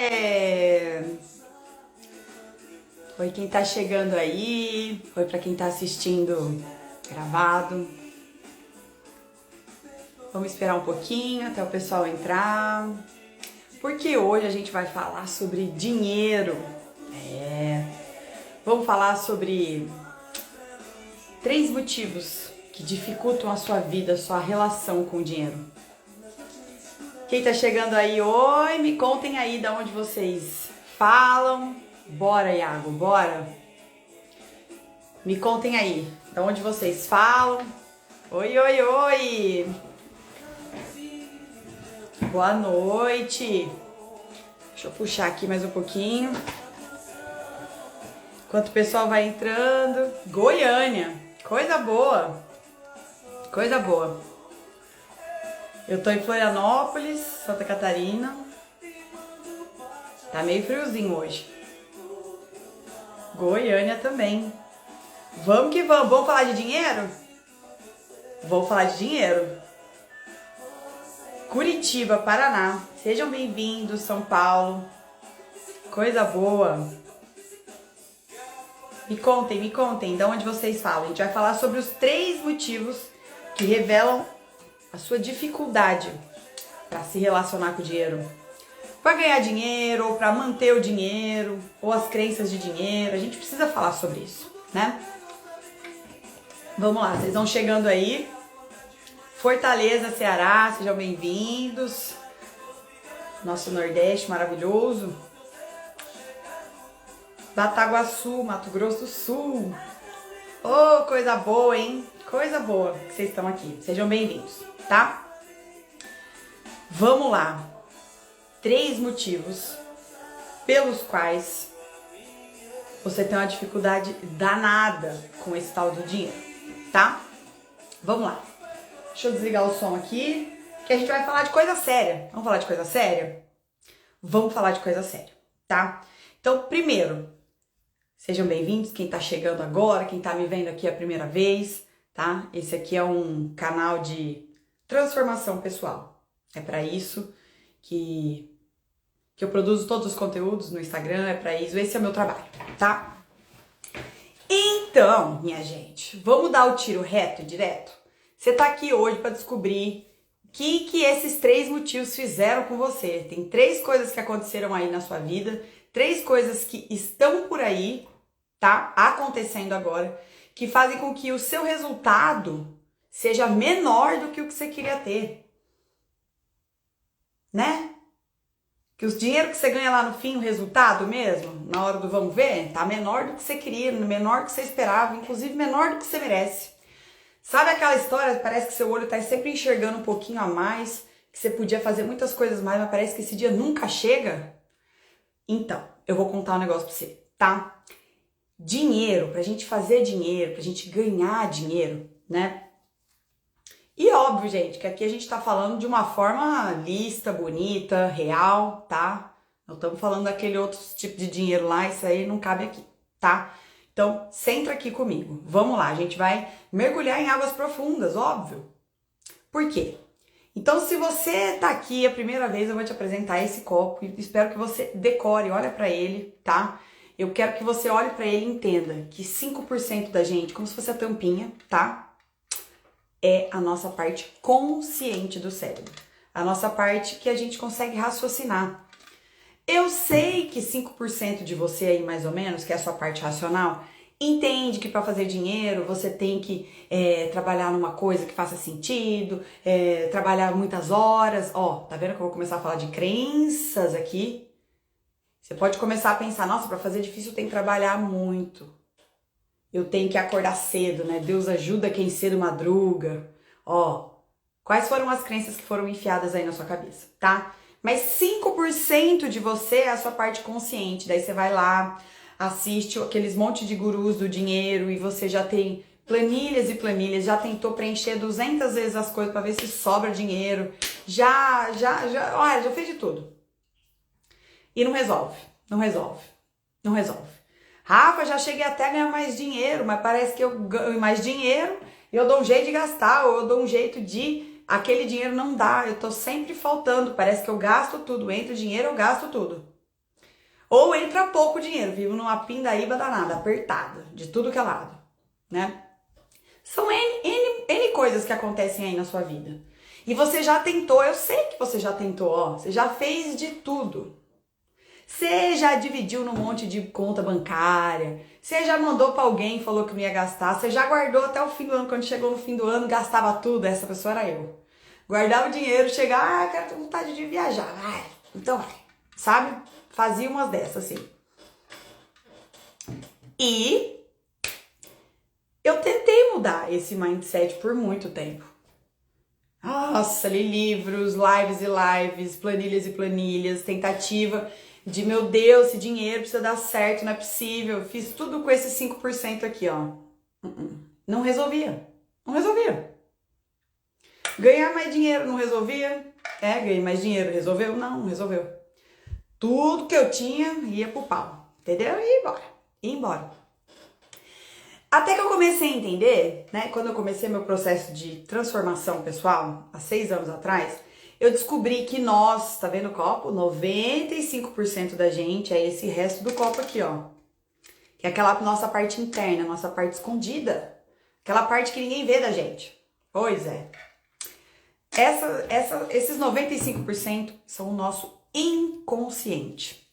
É... Oi, quem tá chegando aí. Oi pra quem tá assistindo gravado. Vamos esperar um pouquinho até o pessoal entrar. Porque hoje a gente vai falar sobre dinheiro. Vamos falar sobre 3 motivos que dificultam a sua vida, a sua relação com o dinheiro. Quem tá chegando aí, oi, me contem aí de onde vocês falam. Bora, Iago, bora. Me contem aí, de onde vocês falam. Oi, oi, oi. Boa noite. Deixa eu puxar aqui mais um pouquinho. Enquanto o pessoal vai entrando. Goiânia, coisa boa. Coisa boa. Eu tô em Florianópolis, Santa Catarina. Tá meio friozinho hoje. Goiânia também. Vamos que vamos. Vamos falar de dinheiro? Vou falar de dinheiro. Curitiba, Paraná. Sejam bem-vindos, São Paulo. Coisa boa. Me contem, de onde vocês falam. A gente vai falar sobre os 3 motivos que revelam a sua dificuldade para se relacionar com o dinheiro. Para ganhar dinheiro, ou para manter o dinheiro, ou as crenças de dinheiro. A gente precisa falar sobre isso, né? Vamos lá, vocês vão chegando aí. Fortaleza, Ceará, sejam bem-vindos. Nosso Nordeste maravilhoso. Bataguaçu, Mato Grosso do Sul. Oh, coisa boa, hein? Coisa boa que vocês estão aqui. Sejam bem-vindos, tá? Vamos lá. 3 motivos pelos quais você tem uma dificuldade danada com esse tal do dinheiro, tá? Vamos lá. Deixa eu desligar o som aqui, que a gente vai falar de coisa séria. Vamos falar de coisa séria? Vamos falar de coisa séria, tá? Então, primeiro, sejam bem-vindos, quem tá chegando agora, quem tá me vendo aqui a primeira vez, tá? Esse aqui é um canal de transformação pessoal. É para isso que eu produzo todos os conteúdos no Instagram, é para isso, esse é o meu trabalho, tá? Então, minha gente, vamos dar o tiro reto e direto? Você tá aqui hoje para descobrir o que esses 3 motivos fizeram com você. Tem 3 coisas que aconteceram aí na sua vida, 3 coisas que estão por aí, tá? Acontecendo agora, que fazem com que o seu resultado seja menor do que o que você queria ter. Né? Que o dinheiro que você ganha lá no fim, o resultado mesmo, na hora do vamos ver, tá menor do que você queria, menor do que você esperava, inclusive menor do que você merece. Sabe aquela história, parece que seu olho tá sempre enxergando um pouquinho a mais, que você podia fazer muitas coisas mais, mas parece que esse dia nunca chega? Então, eu vou contar um negócio pra você, tá? Dinheiro, pra gente fazer dinheiro, pra gente ganhar dinheiro, né? E óbvio, gente, que aqui a gente tá falando de uma forma lista, bonita, real, tá? Não estamos falando daquele outro tipo de dinheiro lá, isso aí não cabe aqui, tá? Então, senta aqui comigo. Vamos lá, a gente vai mergulhar em águas profundas, óbvio. Por quê? Então, se você tá aqui a primeira vez, eu vou te apresentar esse copo e espero que você decore, olha pra ele, tá? Eu quero que você olhe pra ele e entenda que 5% da gente, como se fosse a tampinha, tá? É a nossa parte consciente do cérebro. A nossa parte que a gente consegue raciocinar. Eu sei que 5% de você aí, mais ou menos, que é a sua parte racional, entende que para fazer dinheiro você tem que trabalhar numa coisa que faça sentido, trabalhar muitas horas. Ó, tá vendo que eu vou começar a falar de crenças aqui? Você pode começar a pensar, nossa, para fazer difícil eu tenho que trabalhar muito. Eu tenho que acordar cedo, né? Deus ajuda quem cedo madruga. Ó, quais foram as crenças que foram enfiadas aí na sua cabeça, tá? Mas 5% de você é a sua parte consciente. Daí você vai lá, assiste aqueles monte de gurus do dinheiro e você já tem planilhas e planilhas, já tentou preencher 200 vezes as coisas para ver se sobra dinheiro. Olha, já fez de tudo. E não resolve. Rafa, já cheguei até a ganhar mais dinheiro, mas parece que eu ganho mais dinheiro e eu dou um jeito de gastar, ou eu dou um jeito de... Aquele dinheiro não dá, eu tô sempre faltando, parece que eu gasto tudo, entra o dinheiro, eu gasto tudo. Ou entra pouco dinheiro, vivo numa pindaíba danada, apertada, de tudo que é lado, né? São N coisas que acontecem aí na sua vida. E você já tentou, eu sei que você já tentou, ó, você já fez de tudo. Você já dividiu num monte de conta bancária, você já mandou pra alguém e falou que não ia gastar, você já guardou até o fim do ano, quando chegou no fim do ano, gastava tudo, essa pessoa era eu. Guardava o dinheiro, chegava, quero ter vontade de viajar, vai, então vai, sabe? Fazia umas dessas, assim. E eu tentei mudar esse mindset por muito tempo. Nossa, li livros, lives e lives, planilhas e planilhas, tentativa de, meu Deus, esse dinheiro precisa dar certo, não é possível. Fiz tudo com esses 5% aqui, ó. Não resolvia. Não resolvia. Ganhar mais dinheiro não resolvia? Ganhei mais dinheiro. Resolveu? Não, não resolveu. Tudo que eu tinha ia pro pau. Entendeu? E ia embora. Ia embora. Até que eu comecei a entender, né? Quando eu comecei meu processo de transformação pessoal, há 6 anos atrás, eu descobri que nós, tá vendo o copo? 95% da gente é esse resto do copo aqui, ó. Que é aquela nossa parte interna, nossa parte escondida. Aquela parte que ninguém vê da gente. Pois é. Esses 95% são o nosso inconsciente.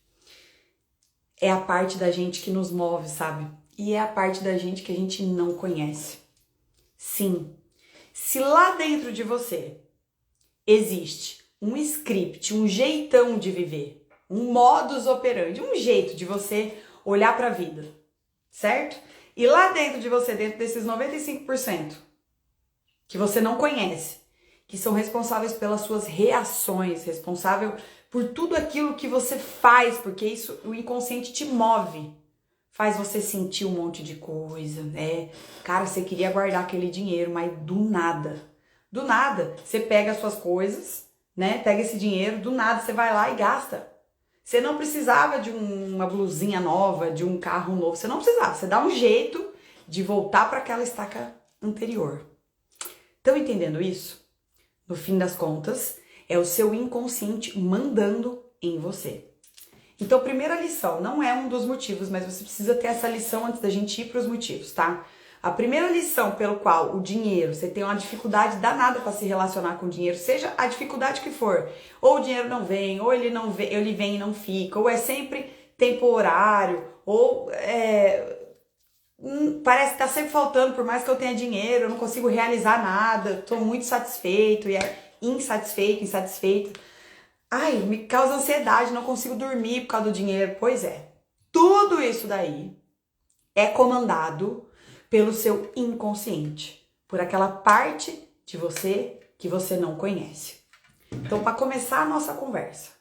É a parte da gente que nos move, sabe? E é a parte da gente que a gente não conhece. Sim, se lá dentro de você existe um script, um jeitão de viver, um modus operandi, um jeito de você olhar para a vida, certo? E lá dentro de você, dentro desses 95% que você não conhece, que são responsáveis pelas suas reações, responsável por tudo aquilo que você faz, porque isso, o inconsciente te move. Faz você sentir um monte de coisa, né? Cara, você queria guardar aquele dinheiro, mas do nada, você pega as suas coisas, né? Pega esse dinheiro, do nada você vai lá e gasta. Você não precisava de uma blusinha nova, de um carro novo, você não precisava. Você dá um jeito de voltar para aquela estaca anterior. Estão entendendo isso? No fim das contas, é o seu inconsciente mandando em você. Então, primeira lição, não é um dos motivos, mas você precisa ter essa lição antes da gente ir para os motivos, tá? A primeira lição pelo qual o dinheiro, você tem uma dificuldade danada para se relacionar com o dinheiro, seja a dificuldade que for, ou o dinheiro não vem, ou ele não vem, ele vem e não fica, ou é sempre temporário, ou parece que tá sempre faltando, por mais que eu tenha dinheiro, eu não consigo realizar nada, tô muito satisfeito, e é insatisfeita. Ai, me causa ansiedade, não consigo dormir por causa do dinheiro. Pois é, tudo isso daí é comandado pelo seu inconsciente, por aquela parte de você que você não conhece. Então, para começar a nossa conversa,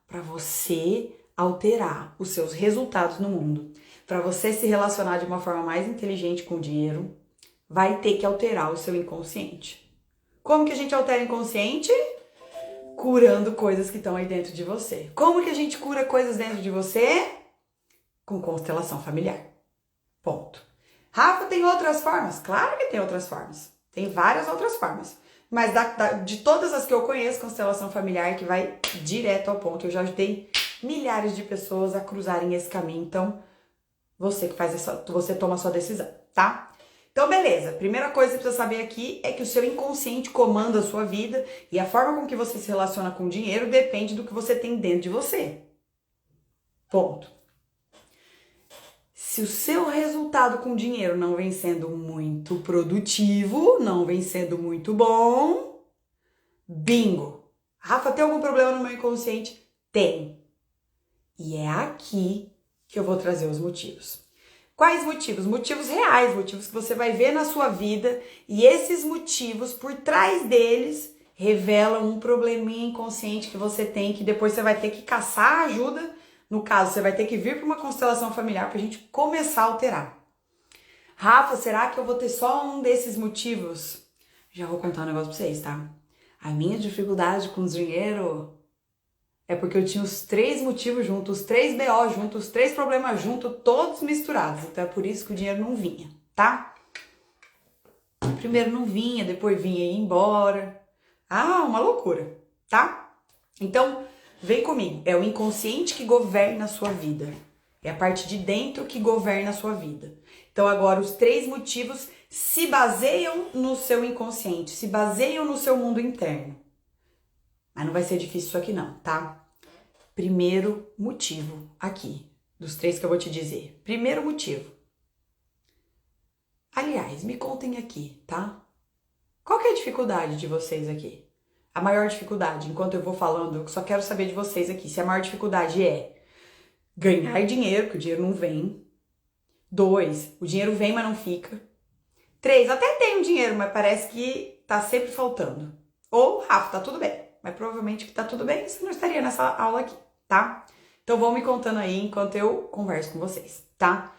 para você alterar os seus resultados no mundo, para você se relacionar de uma forma mais inteligente com o dinheiro, vai ter que alterar o seu inconsciente. Como que a gente altera o inconsciente? Curando coisas que estão aí dentro de você. Como que a gente cura coisas dentro de você? Com constelação familiar. Ponto. Rafa, tem outras formas? Claro que tem outras formas. Tem várias outras formas. Mas de todas as que eu conheço, constelação familiar que vai direto ao ponto. Eu já ajudei milhares de pessoas a cruzarem esse caminho. Então, você toma a sua decisão, tá? Então, beleza. Primeira coisa que você precisa saber aqui é que o seu inconsciente comanda a sua vida e a forma com que você se relaciona com o dinheiro depende do que você tem dentro de você. Ponto. Se o seu resultado com o dinheiro não vem sendo muito produtivo, não vem sendo muito bom, bingo. Rafa, tem algum problema no meu inconsciente? Tem. E é aqui que eu vou trazer os motivos. Quais motivos? Motivos reais, motivos que você vai ver na sua vida e esses motivos, por trás deles, revelam um probleminha inconsciente que você tem que depois você vai ter que caçar ajuda. No caso, você vai ter que vir para uma constelação familiar para a gente começar a alterar. Rafa, será que eu vou ter só um desses motivos? Já vou contar um negócio para vocês, tá? A minha dificuldade com dinheiro é porque eu tinha os 3 motivos juntos, os 3 BO juntos, os 3 problemas juntos, todos misturados. Então é por isso que o dinheiro não vinha, tá? Primeiro não vinha, depois vinha e ia embora. Ah, uma loucura, tá? Então, Vem comigo. É o inconsciente que governa a sua vida. É a parte de dentro que governa a sua vida. Então agora os 3 motivos se baseiam no seu inconsciente, se baseiam no seu mundo interno. Mas não vai ser difícil isso aqui não, tá? Primeiro motivo aqui, dos 3 que eu vou te dizer. Primeiro motivo. Aliás, me contem aqui, tá? Qual que é a dificuldade de vocês aqui? A maior dificuldade, enquanto eu vou falando, eu só quero saber de vocês aqui. Se a maior dificuldade é ganhar dinheiro, que o dinheiro não vem. 2, o dinheiro vem, mas não fica. 3, até tem o dinheiro, mas parece que tá sempre faltando. Ou, Rafa, tá tudo bem. Mas provavelmente que tá tudo bem, você não estaria nessa aula aqui, tá? Então vão me contando aí enquanto eu converso com vocês, tá?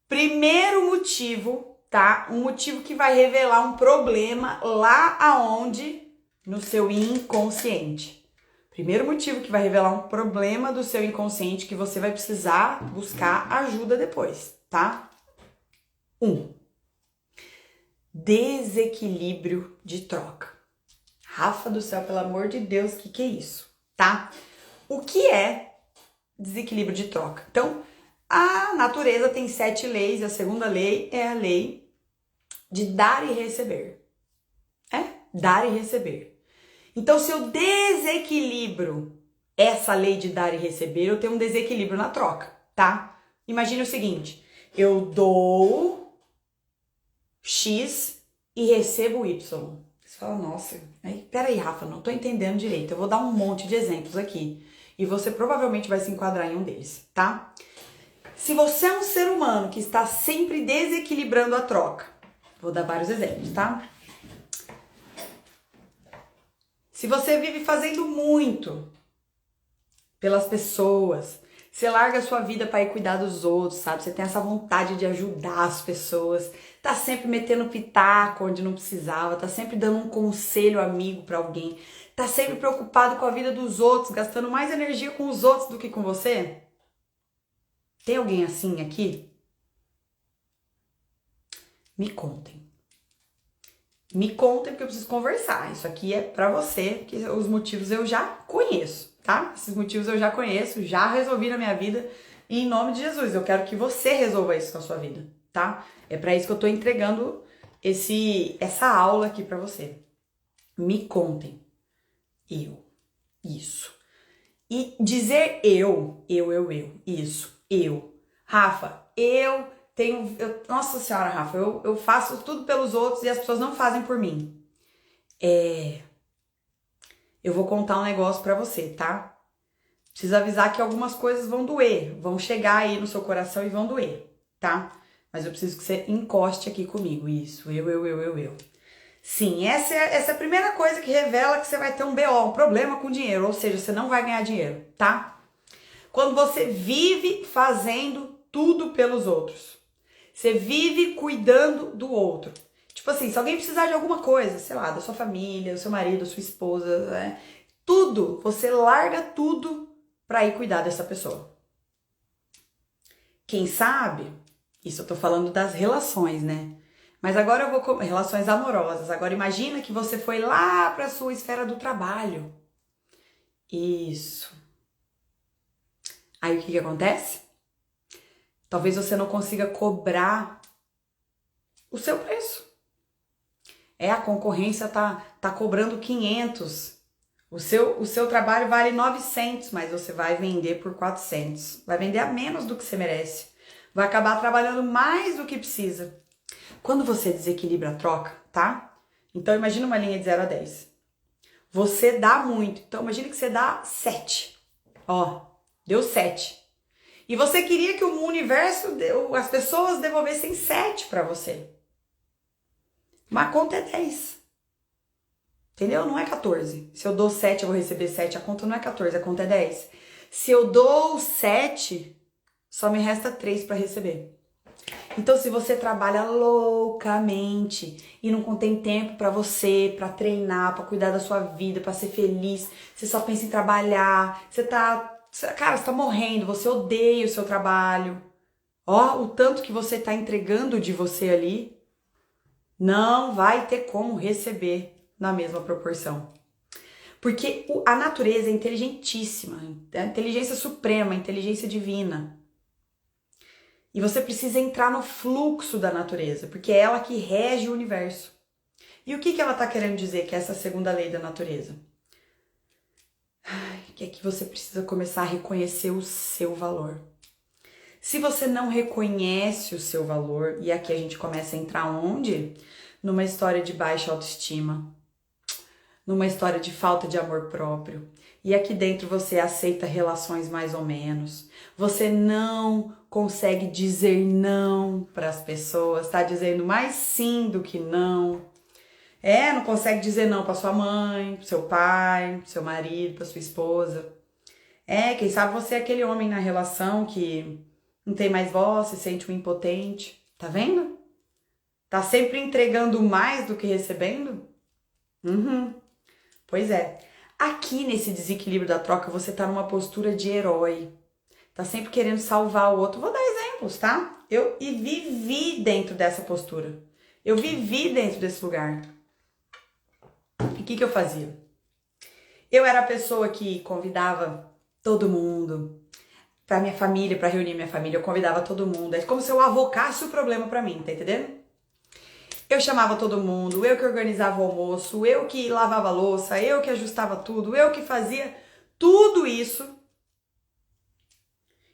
Primeiro motivo, tá? Um motivo que vai revelar um problema lá aonde? No seu inconsciente. Primeiro motivo que vai revelar um problema do seu inconsciente que você vai precisar buscar ajuda depois, tá? 1. Desequilíbrio de troca. Rafa do céu, pelo amor de Deus, o que é isso, tá? O que é desequilíbrio de troca? Então, a natureza tem 7 leis, e a segunda lei é a lei de dar e receber. Dar e receber. Então, se eu desequilibro essa lei de dar e receber, eu tenho um desequilíbrio na troca, tá? Imagine o seguinte, eu dou X e recebo Y. Você fala, nossa, peraí, Rafa, não tô entendendo direito. Eu vou dar um monte de exemplos aqui e você provavelmente vai se enquadrar em um deles, tá? Se você é um ser humano que está sempre desequilibrando a troca, vou dar vários exemplos, tá? Se você vive fazendo muito pelas pessoas, você larga a sua vida para ir cuidar dos outros, sabe? Você tem essa vontade de ajudar as pessoas, tá sempre metendo pitaco onde não precisava, tá sempre dando um conselho amigo para alguém, tá sempre preocupado com a vida dos outros, gastando mais energia com os outros do que com você? Tem alguém assim aqui? Me contem. Me contem porque eu preciso conversar. Isso aqui é pra você, porque os motivos eu já conheço, tá? Esses motivos eu já conheço, já resolvi na minha vida. E em nome de Jesus, eu quero que você resolva isso na sua vida, tá? É pra isso que eu tô entregando essa aula aqui pra você. Me contem. Isso. E dizer isso, eu. Rafa, nossa senhora, Rafa, eu faço tudo pelos outros e as pessoas não fazem por mim. Eu vou contar um negócio pra você, tá? Preciso avisar que algumas coisas vão doer, vão chegar aí no seu coração e vão doer, tá? Mas eu preciso que você encoste aqui comigo, isso, eu. Sim, essa é a primeira coisa que revela que você vai ter um BO, um problema com dinheiro, ou seja, você não vai ganhar dinheiro, tá? Quando você vive fazendo tudo pelos outros. Você vive cuidando do outro. Tipo assim, se alguém precisar de alguma coisa, sei lá, da sua família, do seu marido, da sua esposa, né? Tudo, você larga tudo pra ir cuidar dessa pessoa. Quem sabe, isso eu tô falando das relações, né? Mas agora eu vou com relações amorosas. Agora imagina que você foi lá pra sua esfera do trabalho. Isso. Aí o que acontece? Talvez você não consiga cobrar o seu preço. A concorrência tá cobrando 500. O seu trabalho vale 900, mas você vai vender por 400. Vai vender a menos do que você merece. Vai acabar trabalhando mais do que precisa. Quando você desequilibra a troca, tá? Então imagina uma linha de 0 a 10. Você dá muito. Então imagina que você dá 7. Ó, deu 7. E você queria que o universo, as pessoas devolvessem 7 pra você. Mas a conta é 10. Entendeu? Não é 14. Se eu dou 7, eu vou receber 7. A conta não é 14, a conta é 10. Se eu dou 7, só me resta 3 pra receber. Então, se você trabalha loucamente e não tem tempo pra você, pra treinar, pra cuidar da sua vida, pra ser feliz, você só pensa em trabalhar, cara, você tá morrendo, você odeia o seu trabalho. Ó, o tanto que você tá entregando de você ali, não vai ter como receber na mesma proporção. Porque a natureza é inteligentíssima, é a inteligência suprema, a inteligência divina. E você precisa entrar no fluxo da natureza, porque é ela que rege o universo. E o que ela está querendo dizer, que é essa segunda lei da natureza? Que é que você precisa começar a reconhecer o seu valor. Se você não reconhece o seu valor, e aqui a gente começa a entrar onde? Numa história de baixa autoestima, numa história de falta de amor próprio. E aqui dentro você aceita relações mais ou menos. Você não consegue dizer não para as pessoas, tá dizendo mais sim do que não. Não consegue dizer não para sua mãe, pro seu pai, pro seu marido, para sua esposa. Quem sabe você é aquele homem na relação que não tem mais voz, se sente um impotente. Tá vendo? Tá sempre entregando mais do que recebendo? Pois é. Aqui nesse desequilíbrio da troca, você tá numa postura de herói. Tá sempre querendo salvar o outro. Vou dar exemplos, tá? Eu vivi dentro dessa postura. Eu vivi dentro desse lugar. E o que eu fazia? Eu era a pessoa que convidava todo mundo pra minha família, pra reunir minha família. Eu convidava todo mundo. É como se eu avocasse o problema pra mim, tá entendendo? Eu chamava todo mundo, eu que organizava o almoço, eu que lavava a louça, eu que ajustava tudo, eu que fazia tudo isso.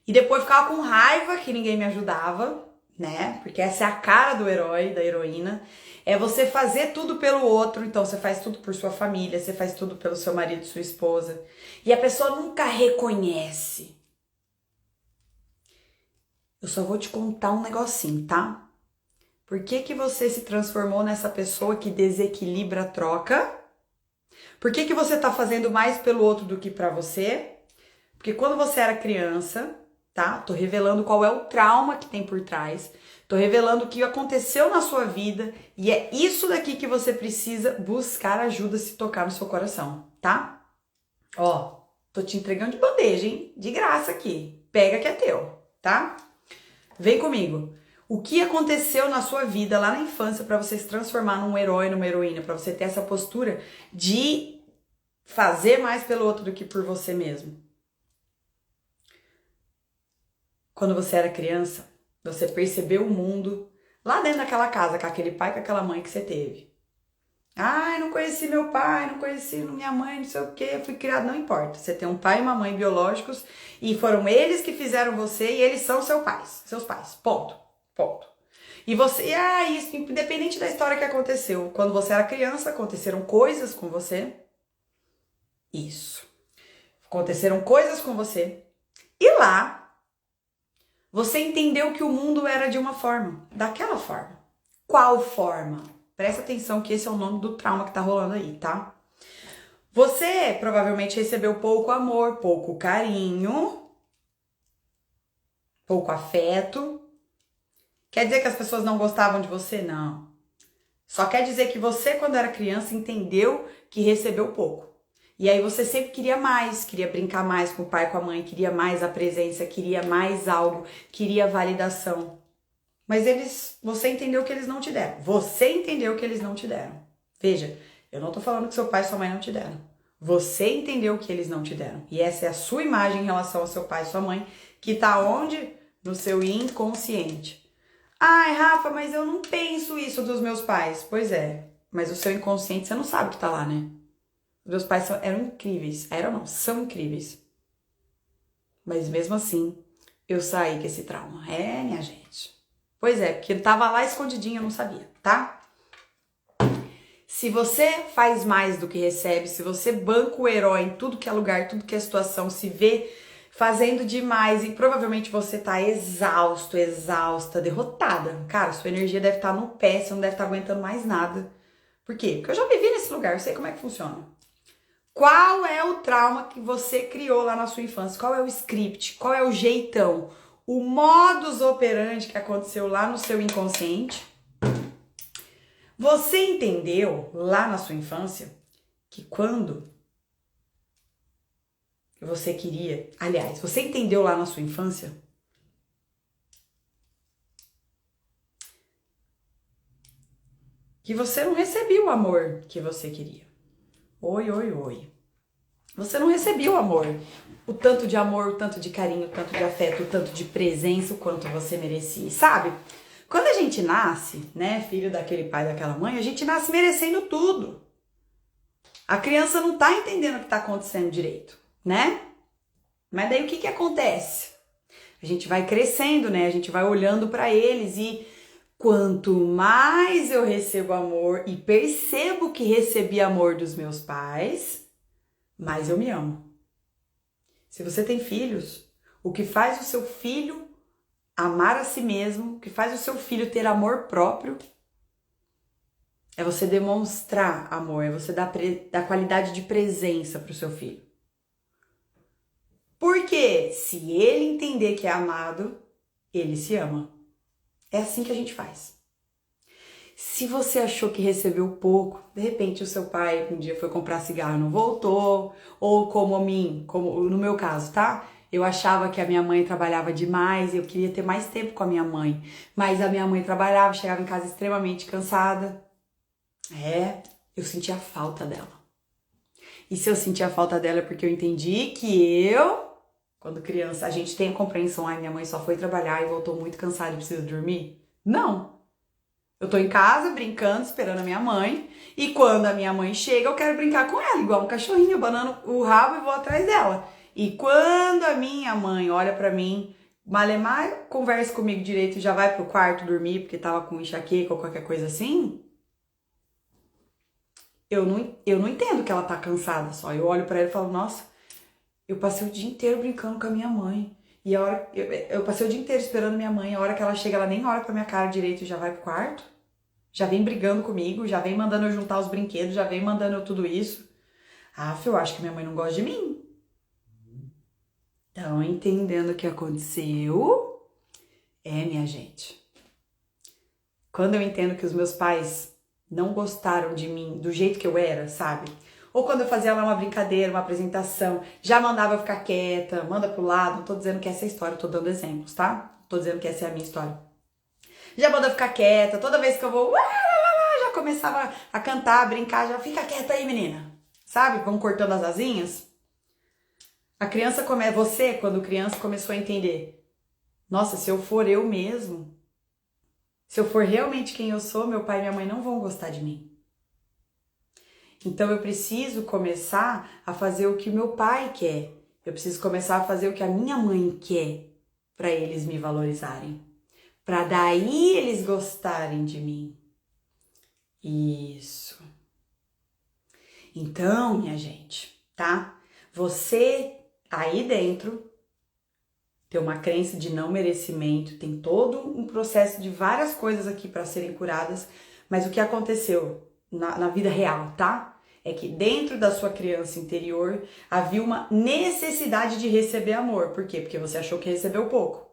E depois ficava com raiva que ninguém me ajudava, né? Porque essa é a cara do herói, da heroína. É você fazer tudo pelo outro. Então você faz tudo por sua família, você faz tudo pelo seu marido, sua esposa. E a pessoa nunca reconhece. Eu só vou te contar um negocinho, tá? Por que você se transformou nessa pessoa que desequilibra a troca? Por que você tá fazendo mais pelo outro do que pra você? Porque quando você era criança, tá? Tô revelando qual é o trauma que tem por trás. Tô revelando o que aconteceu na sua vida. E é isso daqui que você precisa buscar ajuda se tocar no seu coração, tá? Ó, tô te entregando de bandeja, hein? De graça aqui. Pega que é teu, tá? Vem comigo. O que aconteceu na sua vida lá na infância para você se transformar num herói, numa heroína, para você ter essa postura de fazer mais pelo outro do que por você mesmo? Quando você era criança, você percebeu o mundo lá dentro daquela casa, com aquele pai, com aquela mãe que você teve. Ai, não conheci meu pai, não conheci minha mãe, não sei o que, fui criado, não importa. Você tem um pai e uma mãe biológicos e foram eles que fizeram você e eles são seus pais, ponto, ponto. E você, isso, independente da história que aconteceu, quando você era criança, aconteceram coisas com você. Isso. Aconteceram coisas com você. E lá, você entendeu que o mundo era de uma forma, daquela forma. Qual forma? Presta atenção que esse é o nome do trauma que tá rolando aí, tá? Você provavelmente recebeu pouco amor, pouco carinho, pouco afeto. Quer dizer que as pessoas não gostavam de você? Não. Só quer dizer que você, quando era criança, entendeu que recebeu pouco. E aí você sempre queria mais, queria brincar mais com o pai, com a mãe, queria mais a presença, queria mais algo, queria validação. Mas você entendeu que eles não te deram. Você entendeu que eles não te deram. Veja, eu não tô falando que seu pai e sua mãe não te deram. Você entendeu que eles não te deram. E essa é a sua imagem em relação ao seu pai e sua mãe, que tá onde? No seu inconsciente. Ai, Rafa, mas eu não penso isso dos meus pais. Pois é, mas o seu inconsciente você não sabe que tá lá, né? Os meus pais eram incríveis. Eram não, são incríveis. Mas mesmo assim, eu saí com esse trauma. Minha gente. Pois é, porque ele tava lá escondidinho, eu não sabia, tá? Se você faz mais do que recebe, se você banca o herói em tudo que é lugar, tudo que é situação, se vê fazendo demais e provavelmente você tá exausto, exausta, derrotada. Cara, sua energia deve estar no pé, você não deve estar aguentando mais nada. Por quê? Porque eu já vivi nesse lugar, eu sei como é que funciona. Qual é o trauma que você criou lá na sua infância? Qual é o script? Qual é o jeitão? O modus operandi que aconteceu lá no seu inconsciente? Você entendeu lá na sua infância que quando você queria... Aliás, você entendeu lá na sua infância que você não recebia o amor que você queria. Oi, oi, oi. você não recebia o amor. O tanto de amor, o tanto de carinho, o tanto de afeto, o tanto de presença, o quanto você merecia, sabe? Quando a gente nasce, né, filho daquele pai, daquela mãe, a gente nasce merecendo tudo. A criança não tá entendendo o que tá acontecendo direito, né? Mas daí o que acontece? A gente vai crescendo, né? A gente vai olhando pra eles e quanto mais eu recebo amor e percebo que recebi amor dos meus pais, mais eu me amo. Se você tem filhos, o que faz o seu filho amar a si mesmo, o que faz o seu filho ter amor próprio, é você demonstrar amor, é você dar qualidade de presença para o seu filho. Porque se ele entender que é amado, ele se ama. É assim que a gente faz. Se você achou que recebeu pouco, de repente o seu pai um dia foi comprar cigarro e não voltou, ou como no meu caso, tá? Eu achava que a minha mãe trabalhava demais, eu queria ter mais tempo com a minha mãe, mas a minha mãe trabalhava, chegava em casa extremamente cansada. Eu sentia falta dela. E se eu sentia falta dela é porque eu entendi que quando criança, a gente tem a compreensão, minha mãe só foi trabalhar e voltou muito cansada e precisa dormir? Não. Eu tô em casa brincando, esperando a minha mãe, e quando a minha mãe chega, eu quero brincar com ela, igual um cachorrinho, abanando o rabo e vou atrás dela. E quando a minha mãe olha pra mim, malemar conversa comigo direito e já vai pro quarto dormir porque tava com enxaqueca ou qualquer coisa assim, eu não entendo que ela tá cansada só. Eu olho pra ela e falo, nossa, eu passei o dia inteiro brincando com a minha mãe. E a hora eu passei o dia inteiro esperando minha mãe, a hora que ela chega, ela nem olha pra minha cara direito e já vai pro quarto. Já vem brigando comigo, já vem mandando eu juntar os brinquedos, já vem mandando eu tudo isso. Eu acho que minha mãe não gosta de mim. Então, entendendo o que aconteceu, minha gente. Quando eu entendo que os meus pais não gostaram de mim do jeito que eu era, sabe? Ou quando eu fazia lá uma brincadeira, uma apresentação, já mandava eu ficar quieta, manda pro lado, não tô dizendo que essa é a história, tô dando exemplos, tá? Tô dizendo que essa é a minha história. Já manda eu ficar quieta, toda vez que eu vou, já começava a cantar, a brincar, já fica quieta aí, menina. Sabe? Vão cortando as asinhas. A criança você, quando criança, começou a entender. Nossa, se eu for eu mesmo, se eu for realmente quem eu sou, meu pai e minha mãe não vão gostar de mim. Então eu preciso começar a fazer o que meu pai quer. Eu preciso começar a fazer o que a minha mãe quer para eles me valorizarem. Para daí eles gostarem de mim. Isso. Então, minha gente, tá? Você aí dentro tem uma crença de não merecimento, tem todo um processo de várias coisas aqui para serem curadas, mas o que aconteceu na vida real, tá? É que dentro da sua criança interior havia uma necessidade de receber amor. Por quê? Porque você achou que recebeu pouco.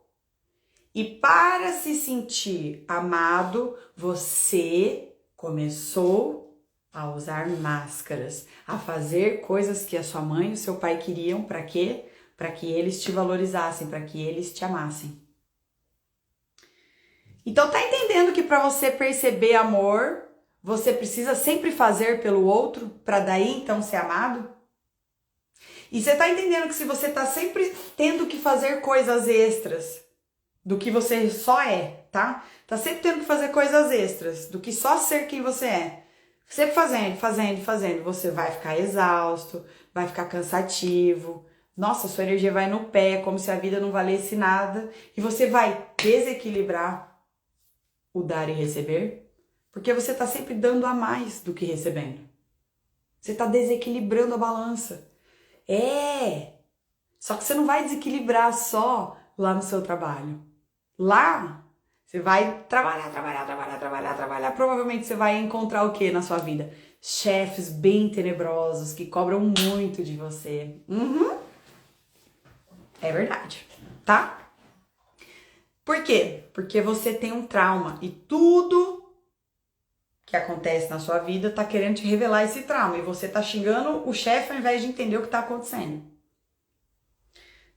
E para se sentir amado, você começou a usar máscaras, a fazer coisas que a sua mãe e o seu pai queriam, para quê? Para que eles te valorizassem, para que eles te amassem. Então tá entendendo que para você perceber amor, você precisa sempre fazer pelo outro, para daí então ser amado? E você tá entendendo que se você tá sempre tendo que fazer coisas extras do que você só é, tá? Tá sempre tendo que fazer coisas extras do que só ser quem você é. Sempre fazendo, você vai ficar exausto, vai ficar cansativo. Nossa, sua energia vai no pé, como se a vida não valesse nada. E você vai desequilibrar o dar e receber, porque você tá sempre dando a mais do que recebendo. Você tá desequilibrando a balança. Só que você não vai desequilibrar só lá no seu trabalho. Lá, você vai trabalhar. Provavelmente você vai encontrar o que na sua vida? Chefes bem tenebrosos que cobram muito de você. É verdade, tá? Por quê? Porque você tem um trauma e tudo que acontece na sua vida tá querendo te revelar esse trauma. E você tá xingando o chefe ao invés de entender o que tá acontecendo.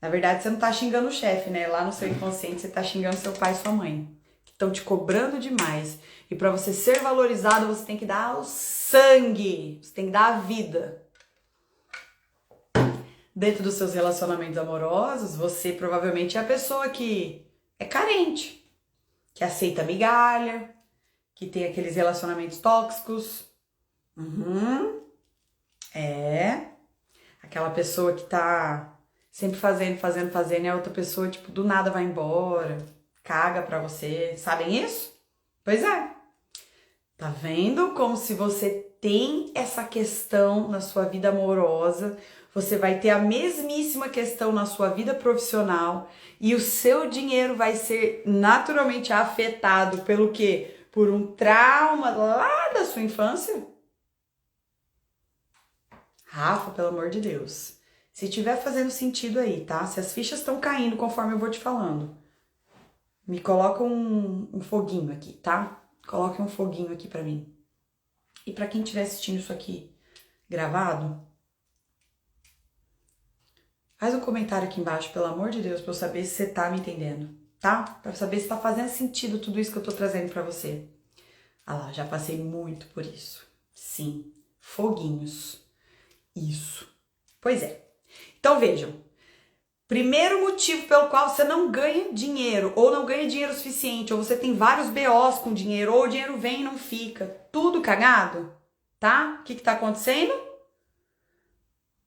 Na verdade, você não tá xingando o chefe, né? Lá no seu inconsciente, você tá xingando seu pai e sua mãe, que estão te cobrando demais. E para você ser valorizado, você tem que dar o sangue, você tem que dar a vida. Dentro dos seus relacionamentos amorosos, você provavelmente é a pessoa que é carente, que aceita migalha, que tem aqueles relacionamentos tóxicos. É. Aquela pessoa que tá sempre fazendo, e a outra pessoa, tipo, do nada vai embora, caga pra você. Sabem isso? Pois é. Tá vendo como se você tem essa questão na sua vida amorosa, você vai ter a mesmíssima questão na sua vida profissional e o seu dinheiro vai ser naturalmente afetado pelo quê? Por um trauma lá da sua infância? Rafa, pelo amor de Deus. Se tiver fazendo sentido aí, tá? Se as fichas estão caindo conforme eu vou te falando, me coloca um foguinho aqui, tá? Coloque um foguinho aqui pra mim. E pra quem estiver assistindo isso aqui gravado, faz um comentário aqui embaixo, pelo amor de Deus, pra eu saber se você tá me entendendo, tá? Pra eu saber se tá fazendo sentido tudo isso que eu tô trazendo pra você. Ah lá, já passei muito por isso. Sim, foguinhos. Isso. Pois é. Então vejam. Primeiro motivo pelo qual você não ganha dinheiro, ou não ganha dinheiro suficiente, ou você tem vários BOs com dinheiro, ou o dinheiro vem e não fica, tudo cagado, tá? O que tá acontecendo?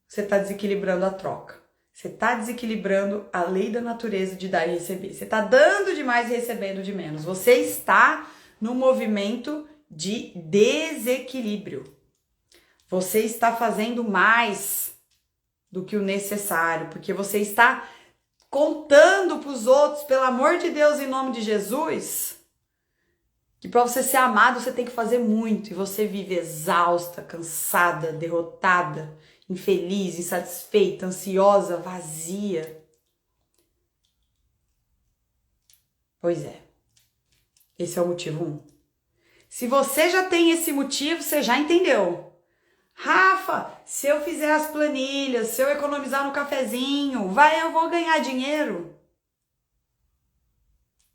Você tá desequilibrando a troca. Você tá desequilibrando a lei da natureza de dar e receber. Você tá dando demais e recebendo de menos. Você está no movimento de desequilíbrio. Você está fazendo mais do que o necessário, porque você está contando para os outros, pelo amor de Deus, em nome de Jesus, que para você ser amado você tem que fazer muito e você vive exausta, cansada, derrotada, infeliz, insatisfeita, ansiosa, vazia. Pois é, esse é o motivo 1. Se você já tem esse motivo, você já entendeu. Rafa, se eu fizer as planilhas, se eu economizar no cafezinho, eu vou ganhar dinheiro?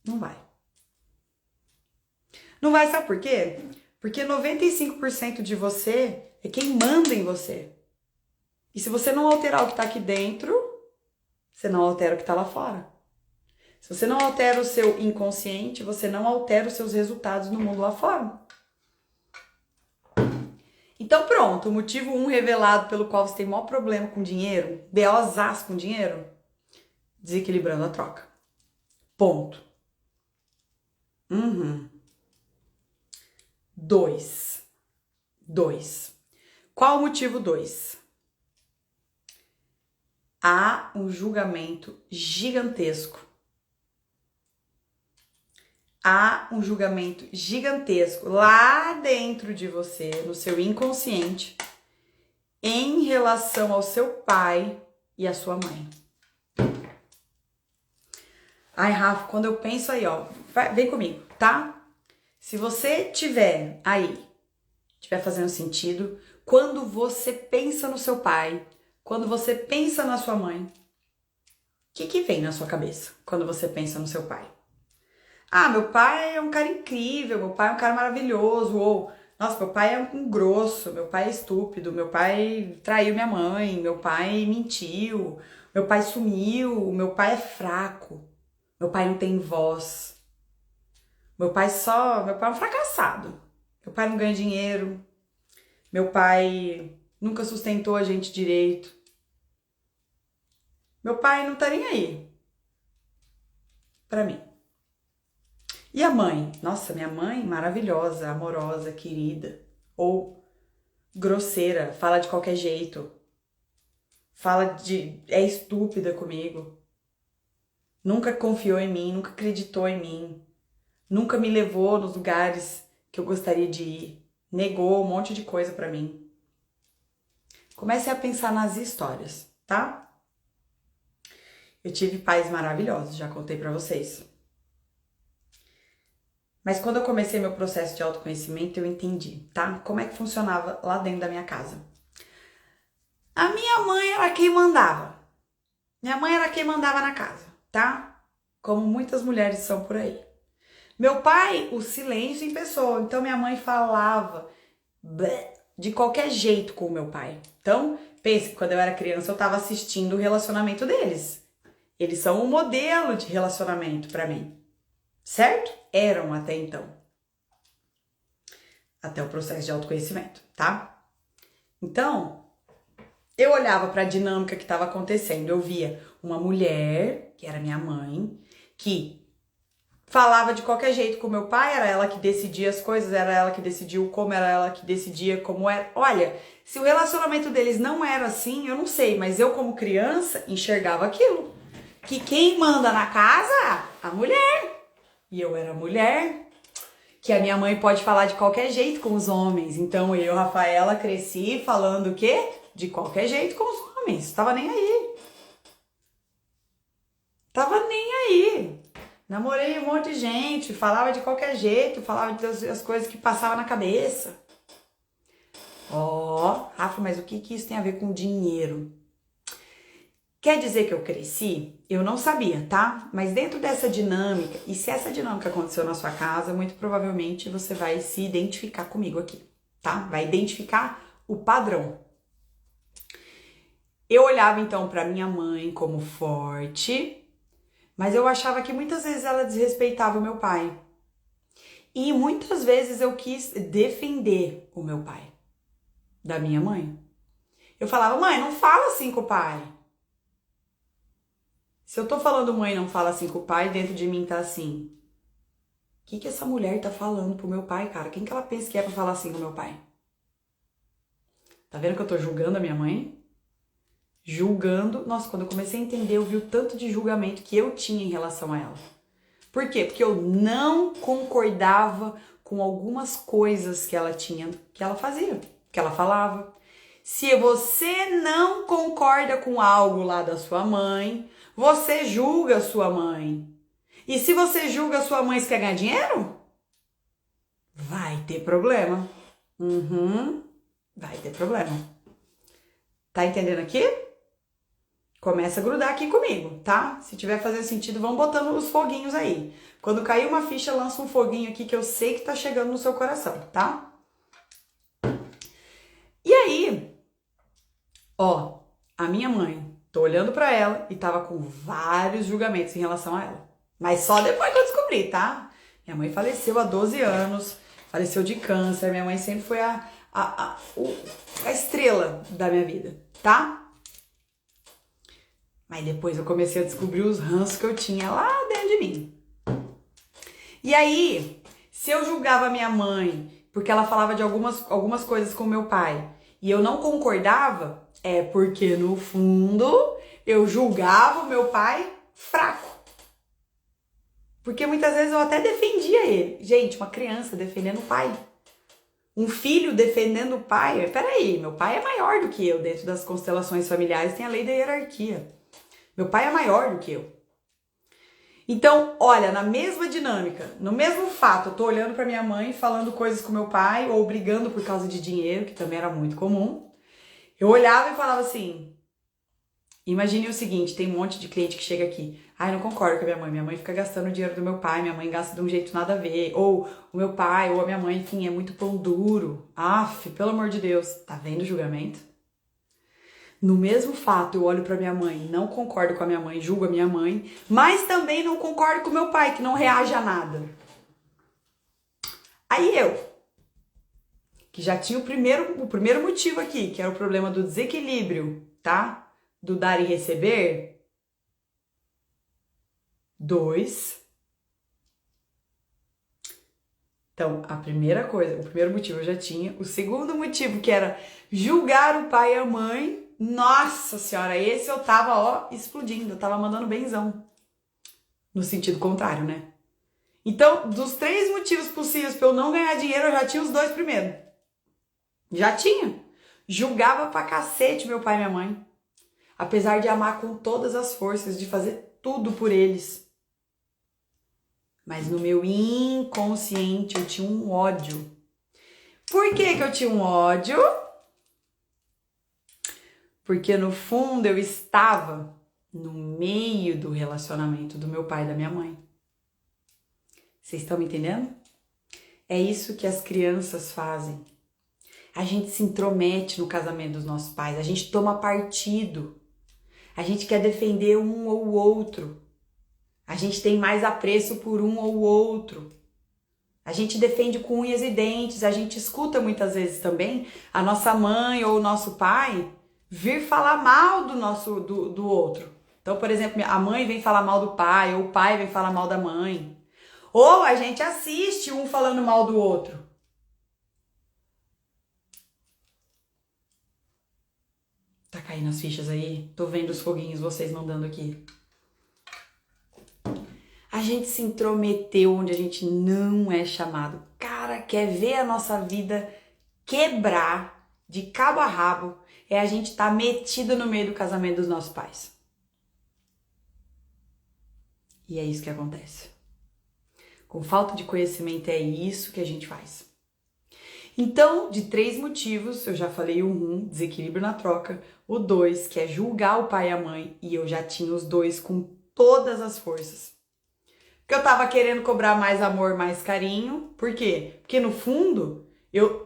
Não vai. Não vai, sabe por quê? Porque 95% de você é quem manda em você. E se você não alterar o que tá aqui dentro, você não altera o que tá lá fora. Se você não altera o seu inconsciente, você não altera os seus resultados no mundo lá fora. Então pronto, o motivo 1 revelado pelo qual você tem maior problema com dinheiro, BOzás com dinheiro, desequilibrando a troca. Ponto. 2. Qual o motivo 2? Há um julgamento gigantesco. Há um julgamento gigantesco lá dentro de você, no seu inconsciente, em relação ao seu pai e à sua mãe. Ai, Rafa, quando eu penso aí, ó, vem comigo, tá? Se você tiver aí, tiver fazendo sentido, quando você pensa no seu pai, quando você pensa na sua mãe, o que vem na sua cabeça quando você pensa no seu pai? Ah, meu pai é um cara incrível, meu pai é um cara maravilhoso, ou, nossa, meu pai é um grosso, meu pai é estúpido, meu pai traiu minha mãe, meu pai mentiu, meu pai sumiu, meu pai é fraco, meu pai não tem voz, meu pai é um fracassado, meu pai não ganha dinheiro, meu pai nunca sustentou a gente direito, meu pai não tá nem aí pra mim. E a mãe? Nossa, minha mãe maravilhosa, amorosa, querida. Ou grosseira, fala de qualquer jeito. É estúpida comigo. Nunca confiou em mim, nunca acreditou em mim. Nunca me levou nos lugares que eu gostaria de ir. Negou um monte de coisa pra mim. Comece a pensar nas histórias, tá? Eu tive pais maravilhosos, já contei pra vocês. Mas quando eu comecei meu processo de autoconhecimento, eu entendi, tá? Como é que funcionava lá dentro da minha casa. A minha mãe era quem mandava. Minha mãe era quem mandava na casa, tá? Como muitas mulheres são por aí. Meu pai, o silêncio em pessoa. Então minha mãe falava de qualquer jeito com o meu pai. Então Pense que quando eu era criança eu tava assistindo o relacionamento deles. Eles são um modelo de relacionamento pra mim, certo? Eram até então. Até o processo de autoconhecimento, tá? Então, eu olhava para a dinâmica que estava acontecendo, eu via uma mulher, que era minha mãe, que falava de qualquer jeito com meu pai, era ela que decidia as coisas, era ela que decidia o como, era ela que decidia como era. Olha, se o relacionamento deles não era assim, eu não sei, mas eu como criança enxergava aquilo. Que quem manda na casa? A mulher. E eu era mulher. Que a minha mãe pode falar de qualquer jeito com os homens. Então eu, Rafaela, cresci falando o quê? De qualquer jeito com os homens. Tava nem aí. Tava nem aí. Namorei um monte de gente, falava de qualquer jeito, falava das coisas que passavam na cabeça. Ó, Rafa, mas o que isso tem a ver com dinheiro? Quer dizer que eu cresci? Eu não sabia, tá? Mas dentro dessa dinâmica, e se essa dinâmica aconteceu na sua casa, muito provavelmente você vai se identificar comigo aqui, tá? Vai identificar o padrão. Eu olhava então para minha mãe como forte, mas eu achava que muitas vezes ela desrespeitava o meu pai. E muitas vezes eu quis defender o meu pai, da minha mãe. Eu falava, mãe, não fala assim com o pai. Se eu tô falando mãe, não fala assim com o pai, dentro de mim tá assim. O que essa mulher tá falando pro meu pai, cara? Quem que ela pensa que é pra falar assim com o meu pai? Tá vendo que eu tô julgando a minha mãe? Julgando. Nossa, quando eu comecei a entender, eu vi o tanto de julgamento que eu tinha em relação a ela. Por quê? Porque eu não concordava com algumas coisas que ela tinha, que ela fazia, que ela falava. Se você não concorda com algo lá da sua mãe, você julga a sua mãe. E se você julga a sua mãe, você quer ganhar dinheiro? Vai ter problema. Vai ter problema. Tá entendendo aqui? Começa a grudar aqui comigo, tá? Se tiver fazendo sentido, vão botando os foguinhos aí. Quando cair uma ficha, lança um foguinho aqui que eu sei que tá chegando no seu coração, tá? E aí, ó, a minha mãe, tô olhando pra ela e tava com vários julgamentos em relação a ela. Mas só depois que eu descobri, tá? Minha mãe faleceu há 12 anos, faleceu de câncer. Minha mãe sempre foi a estrela da minha vida, tá? Mas depois eu comecei a descobrir os ranços que eu tinha lá dentro de mim. E aí, se eu julgava minha mãe porque ela falava de algumas coisas com meu pai e eu não concordava, é porque no fundo eu julgava o meu pai fraco. Porque muitas vezes eu até defendia ele. Gente, uma criança defendendo o pai. Um filho defendendo o pai. Peraí, meu pai é maior do que eu. Dentro das constelações familiares tem a lei da hierarquia. Meu pai é maior do que eu. Então, olha, na mesma dinâmica, no mesmo fato, eu tô olhando pra minha mãe, falando coisas com meu pai, ou brigando por causa de dinheiro, que também era muito comum. Eu olhava e falava assim, imagine o seguinte, tem um monte de cliente que chega aqui, ai, não concordo com a minha mãe fica gastando o dinheiro do meu pai, minha mãe gasta de um jeito nada a ver, ou o meu pai, ou a minha mãe, enfim, é muito pão duro. Aff, pelo amor de Deus, tá vendo o julgamento? No mesmo fato, eu olho pra minha mãe, não concordo com a minha mãe, julgo a minha mãe, mas também não concordo com o meu pai, que não reage a nada. Aí eu, que já tinha o primeiro motivo aqui, que era o problema do desequilíbrio, tá? Do dar e receber. 2. Então, a primeira coisa, o primeiro motivo eu já tinha. O segundo motivo, que era julgar o pai e a mãe. Nossa senhora, esse eu tava, ó, explodindo. Eu tava mandando benzão. No sentido contrário, né? Então, dos 3 motivos possíveis pra eu não ganhar dinheiro, eu já tinha os 2 primeiros. Já tinha. Julgava pra cacete meu pai e minha mãe. Apesar de amar com todas as forças, de fazer tudo por eles. Mas no meu inconsciente eu tinha um ódio. Por que eu tinha um ódio? Porque no fundo eu estava no meio do relacionamento do meu pai e da minha mãe. Vocês estão me entendendo? É isso que as crianças fazem. A gente se intromete no casamento dos nossos pais, a gente toma partido, a gente quer defender um ou outro, a gente tem mais apreço por um ou outro, a gente defende com unhas e dentes, a gente escuta muitas vezes também a nossa mãe ou o nosso pai vir falar mal do outro. Então, por exemplo, a mãe vem falar mal do pai, ou o pai vem falar mal da mãe. Ou a gente assiste um falando mal do outro. Tá caindo as fichas aí? Tô vendo os foguinhos vocês mandando aqui. A gente se intrometeu onde a gente não é chamado. Cara, quer ver a nossa vida quebrar de cabo a rabo? É a gente tá metido no meio do casamento dos nossos pais. E é isso que acontece. Com falta de conhecimento é isso que a gente faz. Então, de 3 motivos, eu já falei o 1, desequilíbrio na troca, o 2, que é julgar o pai e a mãe, e eu já tinha os 2 com todas as forças. Porque eu tava querendo cobrar mais amor, mais carinho. Por quê? Porque no fundo,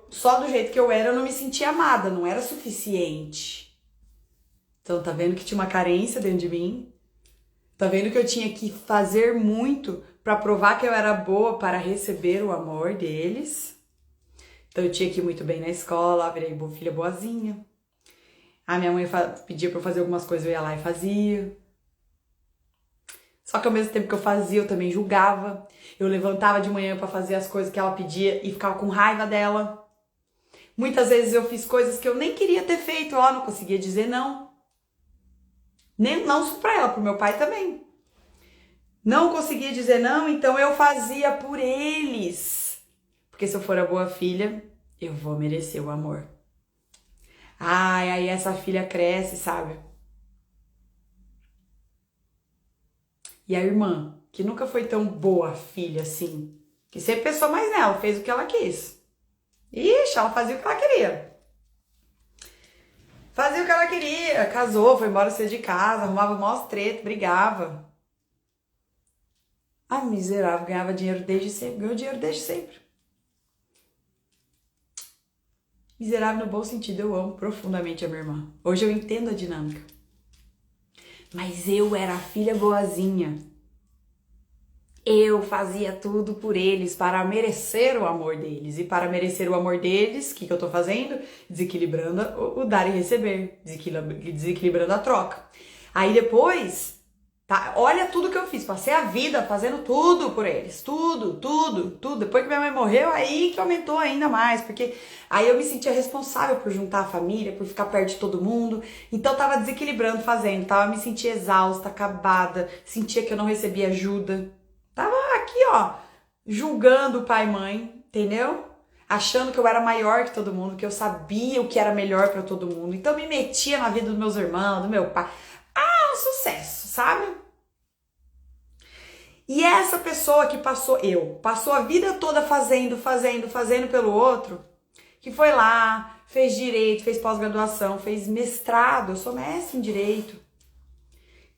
só do jeito que eu era, eu não me sentia amada, não era suficiente. Então, tá vendo que tinha uma carência dentro de mim? Tá vendo que eu tinha que fazer muito para provar que eu era boa para receber o amor deles? Então eu tinha que ir muito bem na escola, virei filha boazinha. A minha mãe pedia para eu fazer algumas coisas, eu ia lá e fazia. Só que ao mesmo tempo que eu fazia, eu também julgava. Eu levantava de manhã para fazer as coisas que ela pedia e ficava com raiva dela. Muitas vezes eu fiz coisas que eu nem queria ter feito, ó, não conseguia dizer não. Nem não só para ela, pro meu pai também. Não conseguia dizer não, então eu fazia por eles. Porque se eu for a boa filha, eu vou merecer o amor. Ai, aí essa filha cresce, sabe? E a irmã, que nunca foi tão boa filha assim, que sempre pensou mais nela, fez o que ela quis. Ixi, ela fazia o que ela queria. Fazia o que ela queria, casou, foi embora cedo de casa, arrumava maior treta, brigava. A miserável ganhava dinheiro desde sempre, ganhou dinheiro desde sempre. Miserável no bom sentido, eu amo profundamente a minha irmã. Hoje eu entendo a dinâmica. Mas eu era a filha boazinha. Eu fazia tudo por eles para merecer o amor deles. E para merecer o amor deles, o que eu tô fazendo? Desequilibrando o dar e receber. Desequilibrando a troca. Aí depois, tá, olha tudo que eu fiz. Passei a vida fazendo tudo por eles. Tudo. Depois que minha mãe morreu, aí que aumentou ainda mais. Porque aí eu me sentia responsável por juntar a família, por ficar perto de todo mundo. Então tava desequilibrando, fazendo. Me sentia exausta, acabada. Sentia que eu não recebia ajuda. Tava aqui, ó, julgando o pai e mãe, entendeu? Achando que eu era maior que todo mundo, que eu sabia o que era melhor pra todo mundo. Então me metia na vida dos meus irmãos, do meu pai. Ah, um sucesso, sabe? E essa pessoa que passou a vida toda fazendo pelo outro, que foi lá, fez direito, fez pós-graduação, fez mestrado, eu sou mestre em direito.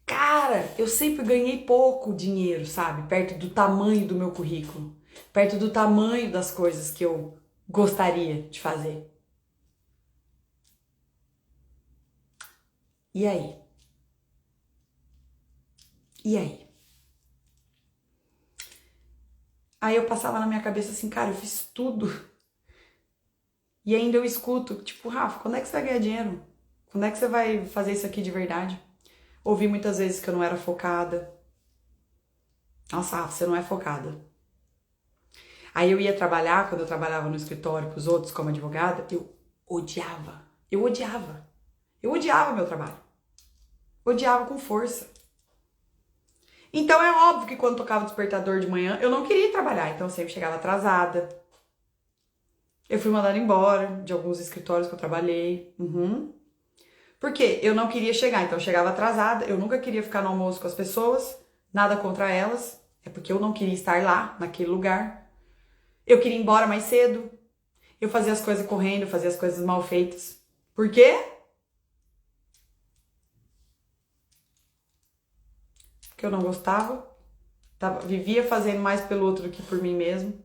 Cara, eu sempre ganhei pouco dinheiro, sabe? Perto do tamanho do meu currículo. Perto do tamanho das coisas que eu gostaria de fazer. E aí? E aí? Aí eu passava na minha cabeça assim, cara, eu fiz tudo. E ainda eu escuto, tipo, Rafa, quando é que você vai ganhar dinheiro? Quando é que você vai fazer isso aqui de verdade? Ouvi muitas vezes que eu não era focada. Nossa, Rafa, você não é focada. Aí eu ia trabalhar, quando eu trabalhava no escritório com os outros como advogada, eu odiava. Eu odiava meu trabalho. Odiava com força. Então é óbvio que quando tocava o despertador de manhã, eu não queria trabalhar, então eu sempre chegava atrasada. Eu fui mandada embora de alguns escritórios que eu trabalhei. Por quê? Eu não queria chegar, então eu chegava atrasada, eu nunca queria ficar no almoço com as pessoas, nada contra elas, é porque eu não queria estar lá, naquele lugar. Eu queria ir embora mais cedo, eu fazia as coisas correndo, fazia as coisas mal feitas. Por quê? Porque eu não gostava, vivia fazendo mais pelo outro do que por mim mesmo.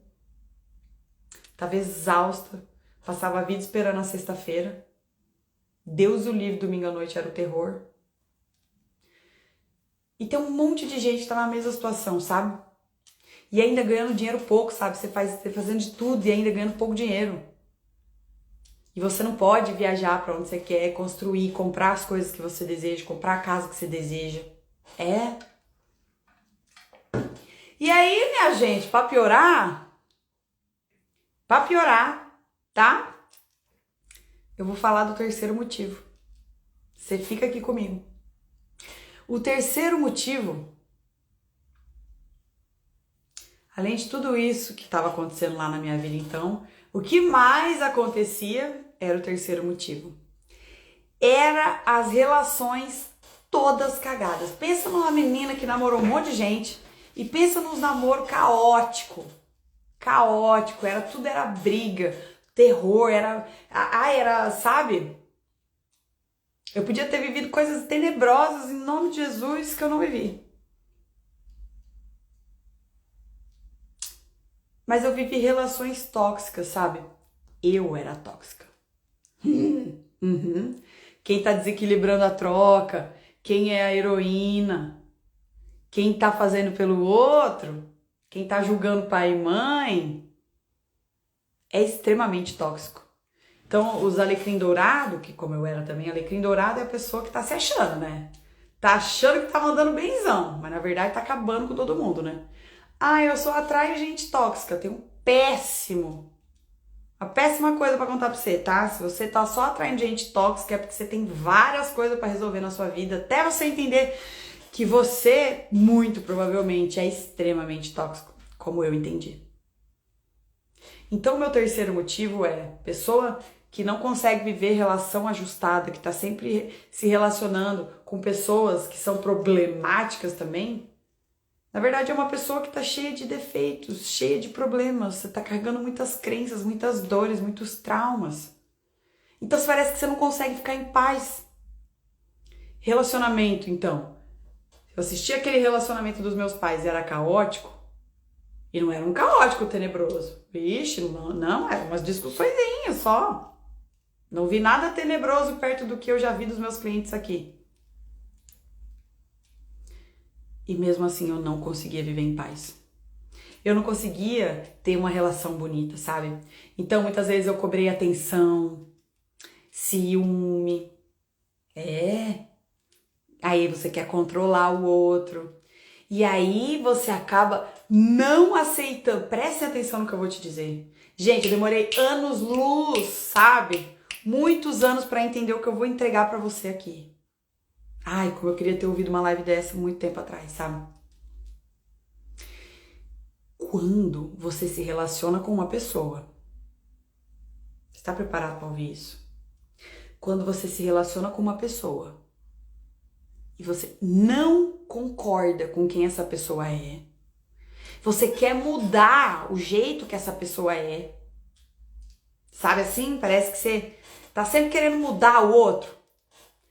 Tava exausta, Passava a vida esperando a sexta-feira. Deus o livre, domingo à noite era o terror. E tem um monte de gente que tá na mesma situação, sabe? E ainda ganhando dinheiro pouco, sabe? Você fazendo de tudo e ainda ganhando pouco dinheiro. E você não pode viajar para onde você quer, construir, comprar as coisas que você deseja, comprar a casa que você deseja. É. E aí, minha gente, pra piorar, tá? Eu vou falar do terceiro motivo. Você fica aqui comigo. O terceiro motivo, além de tudo isso que estava acontecendo lá na minha vida, então, o que mais acontecia era o terceiro motivo. Era as relações todas cagadas. Pensa numa menina que namorou um monte de gente e pensa nos namoros caótico, tudo era briga, terror, era, sabe? Eu podia ter vivido coisas tenebrosas em nome de Jesus que eu não vivi. Mas eu vivi relações tóxicas, sabe? Eu era tóxica. Uhum. Quem tá desequilibrando a troca, quem é a heroína, quem tá fazendo pelo outro, quem tá julgando pai e mãe, é extremamente tóxico. Então, os alecrim dourado, que como eu era também, alecrim dourado é a pessoa que tá se achando, né? Tá achando que tá mandando benzão, mas na verdade tá acabando com todo mundo, né? Ah, eu só atraio gente tóxica, eu tenho uma péssima coisa pra contar pra você, tá? Se você tá só atraindo gente tóxica é porque você tem várias coisas pra resolver na sua vida, até você entender que você, muito provavelmente, é extremamente tóxico, como eu entendi. Então, o meu terceiro motivo é pessoa que não consegue viver relação ajustada, que tá sempre se relacionando com pessoas que são problemáticas também. Na verdade, é uma pessoa que tá cheia de defeitos, cheia de problemas. Você tá carregando muitas crenças, muitas dores, muitos traumas. Então, parece que você não consegue ficar em paz. Relacionamento, então. Eu assisti aquele relacionamento dos meus pais e era caótico. E não era um caótico tenebroso. Vixe, não, eram umas discussõezinhas só. Não vi nada tenebroso perto do que eu já vi dos meus clientes aqui. E mesmo assim eu não conseguia viver em paz. Eu não conseguia ter uma relação bonita, sabe? Então muitas vezes eu cobrei atenção, ciúme. Aí você quer controlar o outro. E aí você acaba não aceitando. Preste atenção no que eu vou te dizer. Gente, eu demorei anos-luz, sabe? Muitos anos pra entender o que eu vou entregar pra você aqui. Ai, como eu queria ter ouvido uma live dessa muito tempo atrás, sabe? Quando você se relaciona com uma pessoa, você tá preparado pra ouvir isso? Quando você se relaciona com uma pessoa e você não concorda com quem essa pessoa é, você quer mudar o jeito que essa pessoa é, sabe assim? Parece que você tá sempre querendo mudar o outro.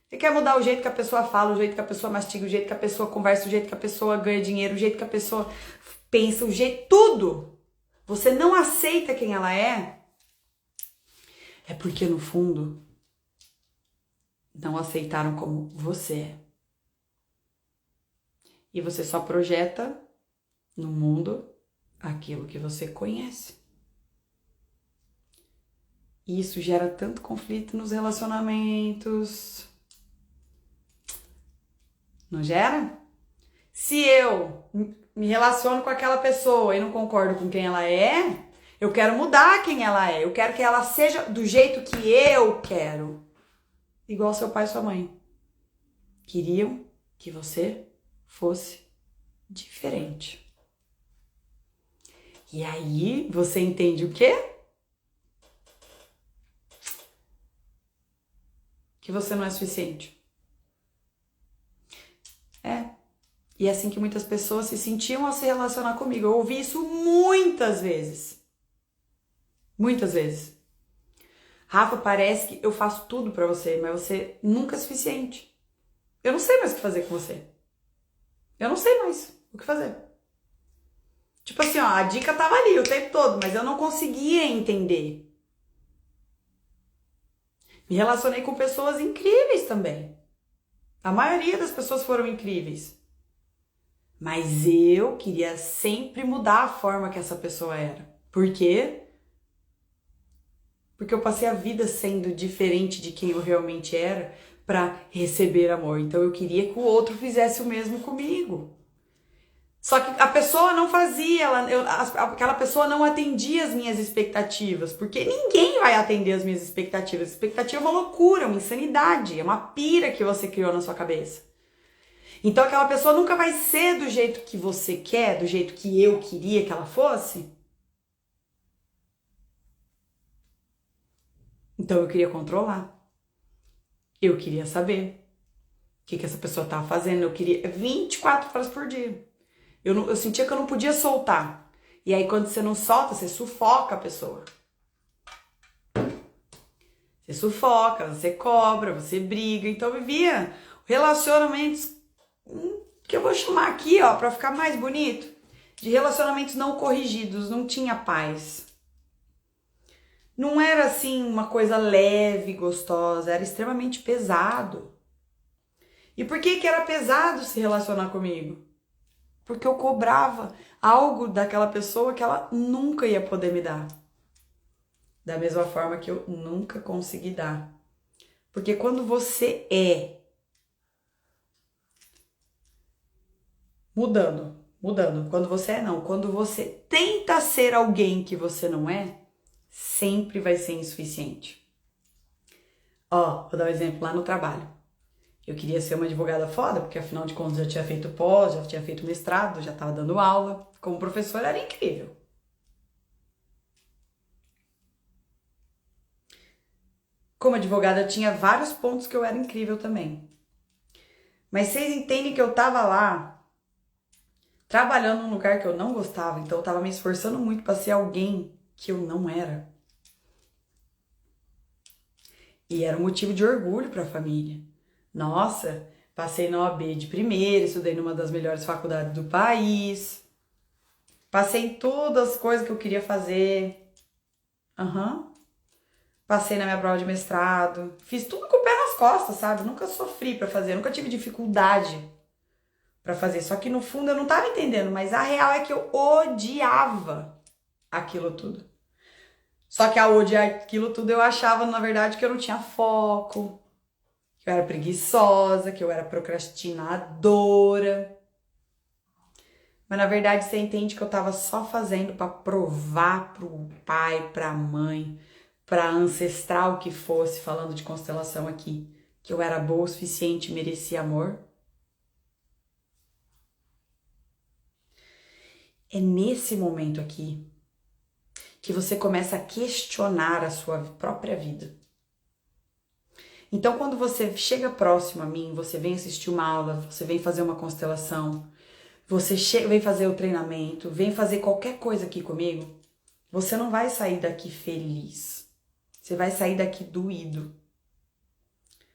Você quer mudar o jeito que a pessoa fala, o jeito que a pessoa mastiga, o jeito que a pessoa conversa, o jeito que a pessoa ganha dinheiro, o jeito que a pessoa pensa, o jeito, tudo. Você não aceita quem ela é porque no fundo não aceitaram como você é. E você só projeta no mundo aquilo que você conhece. E isso gera tanto conflito nos relacionamentos. Não gera? Se eu me relaciono com aquela pessoa e não concordo com quem ela é, eu quero mudar quem ela é. Eu quero que ela seja do jeito que eu quero. Igual seu pai e sua mãe. Queriam que você fosse diferente. E aí você entende o quê? Que você não é suficiente. E é assim que muitas pessoas se sentiam ao se relacionar comigo. Eu ouvi isso muitas vezes. Muitas vezes. Rafa, parece que eu faço tudo pra você, mas você nunca é suficiente. Eu não sei mais o que fazer com você. Eu não sei mais o que fazer. Tipo assim, ó, a dica tava ali o tempo todo, mas eu não conseguia entender. Me relacionei com pessoas incríveis também. A maioria das pessoas foram incríveis. Mas eu queria sempre mudar a forma que essa pessoa era. Por quê? Porque eu passei a vida sendo diferente de quem eu realmente era para receber amor. Então eu queria que o outro fizesse o mesmo comigo. Só que a pessoa não fazia, aquela pessoa não atendia as minhas expectativas, porque ninguém vai atender as minhas expectativas. Expectativa é uma loucura, uma insanidade, é uma pira que você criou na sua cabeça. Então aquela pessoa nunca vai ser do jeito que você quer, do jeito que eu queria que ela fosse. Então eu queria controlar. Eu queria saber o que essa pessoa estava fazendo. Eu queria 24 horas por dia. Eu sentia que eu não podia soltar. E aí quando você não solta, você sufoca a pessoa. Você sufoca, você cobra, você briga. Então eu vivia relacionamentos que eu vou chamar aqui, ó, pra ficar mais bonito, de relacionamentos não corrigidos, não tinha paz. Não era assim uma coisa leve, gostosa, era extremamente pesado. E por que era pesado se relacionar comigo? Porque eu cobrava algo daquela pessoa que ela nunca ia poder me dar. Da mesma forma que eu nunca consegui dar. Porque quando você é mudando, quando você é não, quando você tenta ser alguém que você não é, sempre vai ser insuficiente. Ó, vou dar um exemplo lá no trabalho. Eu queria ser uma advogada foda, porque afinal de contas já tinha feito pós, já tinha feito mestrado, já estava dando aula. Como professora era incrível. Como advogada tinha vários pontos que eu era incrível também. Mas vocês entendem que eu tava lá trabalhando num lugar que eu não gostava, então eu tava me esforçando muito para ser alguém que eu não era. E era um motivo de orgulho para a família. Nossa, passei na OAB de primeira, estudei numa das melhores faculdades do país. Passei em todas as coisas que eu queria fazer. Passei na minha prova de mestrado. Fiz tudo com o pé nas costas, sabe? Nunca sofri pra fazer, nunca tive dificuldade pra fazer. Só que no fundo eu não tava entendendo, mas a real é que eu odiava aquilo tudo. Só que ao odiar aquilo tudo eu achava, na verdade, que eu não tinha foco, que eu era preguiçosa, que eu era procrastinadora. Mas na verdade você entende que eu tava só fazendo pra provar pro pai, pra mãe, pra ancestral que fosse, falando de constelação aqui, que eu era boa o suficiente e merecia amor. É nesse momento aqui que você começa a questionar a sua própria vida. Então, quando você chega próximo a mim, você vem assistir uma aula, você vem fazer uma constelação, você vem fazer o treinamento, vem fazer qualquer coisa aqui comigo, você não vai sair daqui feliz. Você vai sair daqui doído.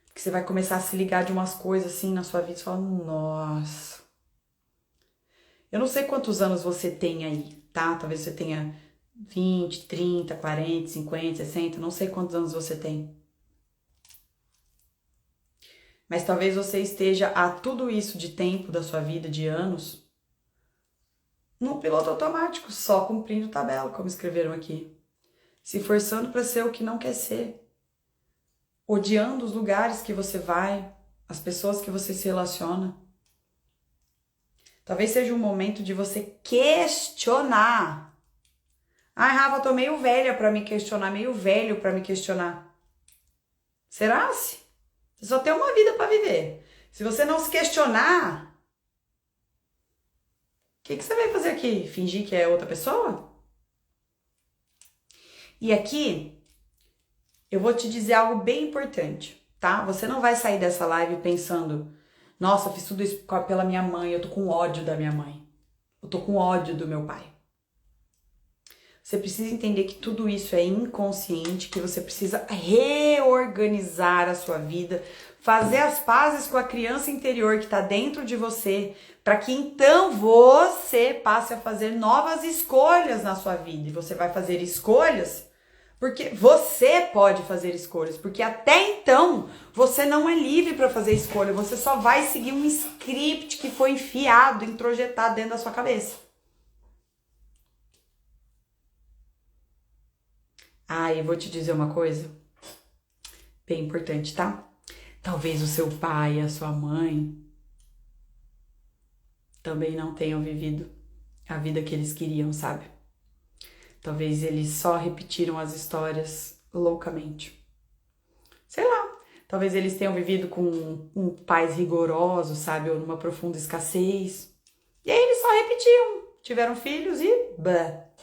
Porque você vai começar a se ligar de umas coisas assim na sua vida e falar, nossa. Eu não sei quantos anos você tem aí, tá? Talvez você tenha 20, 30, 40, 50, 60, não sei quantos anos você tem. Mas talvez você esteja há tudo isso de tempo da sua vida, de anos, no piloto automático, só cumprindo tabela, como escreveram aqui. Se forçando para ser o que não quer ser. Odiando os lugares que você vai, as pessoas que você se relaciona. Talvez seja um momento de você questionar. Ai, Rafa, eu tô meio velha para me questionar, meio velho para me questionar. Será-se? Você só tem uma vida para viver. Se você não se questionar, o que você vai fazer aqui? Fingir que é outra pessoa? E aqui, eu vou te dizer algo bem importante, tá? Você não vai sair dessa live pensando, nossa, fiz tudo isso pela minha mãe, eu tô com ódio da minha mãe. Eu tô com ódio do meu pai. Você precisa entender que tudo isso é inconsciente, que você precisa reorganizar a sua vida, fazer as pazes com a criança interior que está dentro de você, para que então você passe a fazer novas escolhas na sua vida. E você vai fazer escolhas Porque você pode fazer escolhas, porque até então você não é livre para fazer escolha, você só vai seguir um script que foi enfiado, introjetado dentro da sua cabeça. Ah, e vou te dizer uma coisa bem importante, tá? Talvez o seu pai e a sua mãe também não tenham vivido a vida que eles queriam, sabe? Talvez eles só repetiram as histórias loucamente. Sei lá, talvez eles tenham vivido com pais rigorosos, sabe? Ou numa profunda escassez. E aí eles só repetiam. Tiveram filhos e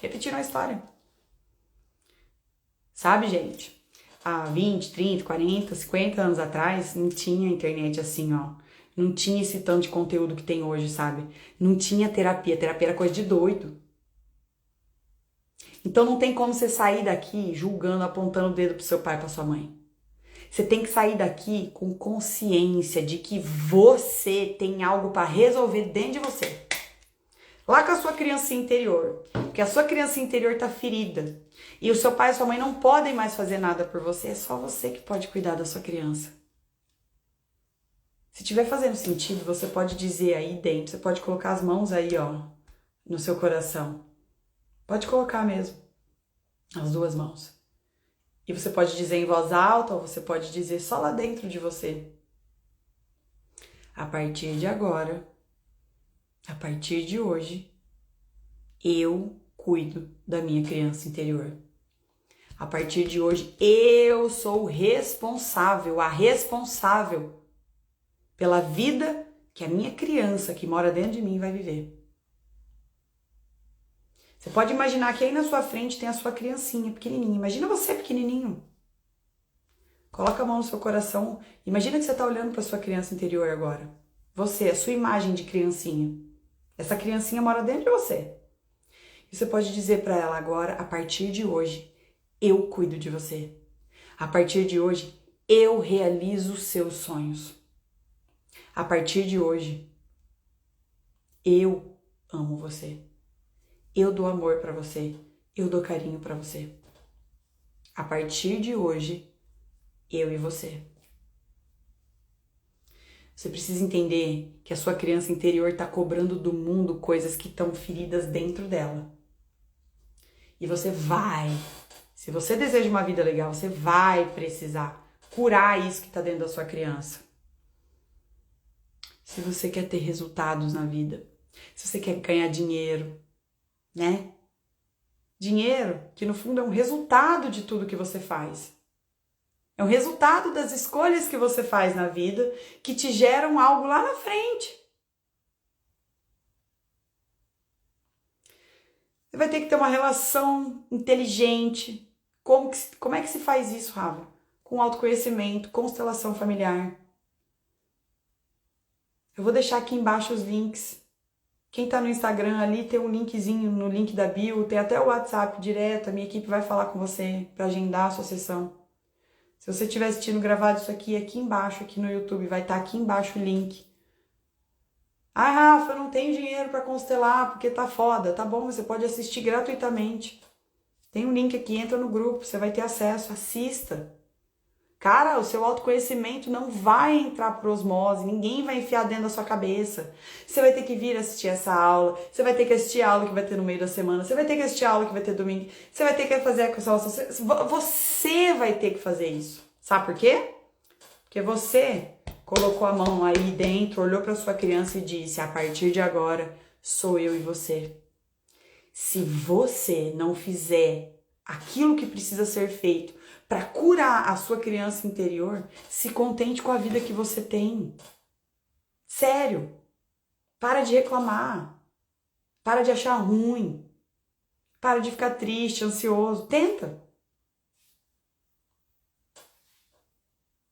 repetiram a história. Sabe, gente? Há 20, 30, 40, 50 anos atrás, não tinha internet assim, ó. Não tinha esse tanto de conteúdo que tem hoje, sabe? Não tinha terapia. Terapia era coisa de doido. Então não tem como você sair daqui julgando, apontando o dedo pro seu pai e pra sua mãe. Você tem que sair daqui com consciência de que você tem algo para resolver dentro de você. Lá com a sua criança interior. Porque a sua criança interior tá ferida. E o seu pai e a sua mãe não podem mais fazer nada por você. É só você que pode cuidar da sua criança. Se estiver fazendo sentido, você pode dizer aí dentro. Você pode colocar as mãos aí, ó, no seu coração. Pode colocar mesmo. As duas mãos. E você pode dizer em voz alta ou você pode dizer só lá dentro de você. A partir de agora, a partir de hoje, eu cuido da minha criança interior. A partir de hoje, eu sou a responsável pela vida que a minha criança que mora dentro de mim vai viver. Você pode imaginar que aí na sua frente tem a sua criancinha pequenininha. Imagina você pequenininho. Coloca a mão no seu coração. Imagina que você está olhando para sua criança interior agora. Você, a sua imagem de criancinha. Essa criancinha mora dentro de você. E você pode dizer para ela agora, a partir de hoje, eu cuido de você. A partir de hoje, eu realizo os seus sonhos. A partir de hoje, eu amo você. Eu dou amor para você. Eu dou carinho para você. A partir de hoje, eu e você. Você precisa entender que a sua criança interior está cobrando do mundo coisas que estão feridas dentro dela. E você vai, se você deseja uma vida legal, você vai precisar curar isso que está dentro da sua criança. Se você quer ter resultados na vida, se você quer ganhar dinheiro, né? Dinheiro que no fundo é um resultado de tudo que você faz. É um resultado das escolhas que você faz na vida que te geram algo lá na frente. Você vai ter que ter uma relação inteligente. Como é que se faz isso, Rafa? Com autoconhecimento, constelação familiar. Eu vou deixar aqui embaixo os links. Quem tá no Instagram ali tem um linkzinho no link da bio, tem até o WhatsApp direto, a minha equipe vai falar com você para agendar a sua sessão. Se você estiver assistindo gravado isso aqui embaixo, aqui no YouTube, vai estar aqui embaixo o link. Ah, Rafa, eu não tenho dinheiro para constelar porque tá foda. Tá bom, você pode assistir gratuitamente. Tem um link aqui, entra no grupo, você vai ter acesso, assista. Cara, o seu autoconhecimento não vai entrar por osmose, ninguém vai enfiar dentro da sua cabeça. Você vai ter que vir assistir essa aula, você vai ter que assistir a aula que vai ter no meio da semana, você vai ter que assistir a aula que vai ter domingo, você vai ter que fazer a constelação, você vai ter que fazer isso. Sabe por quê? Porque você colocou a mão aí dentro, olhou para sua criança e disse, a partir de agora, sou eu e você. Se você não fizer aquilo que precisa ser feito para curar a sua criança interior, se contente com a vida que você tem. Sério. Para de reclamar. Para de achar ruim. Para de ficar triste, ansioso. Tenta.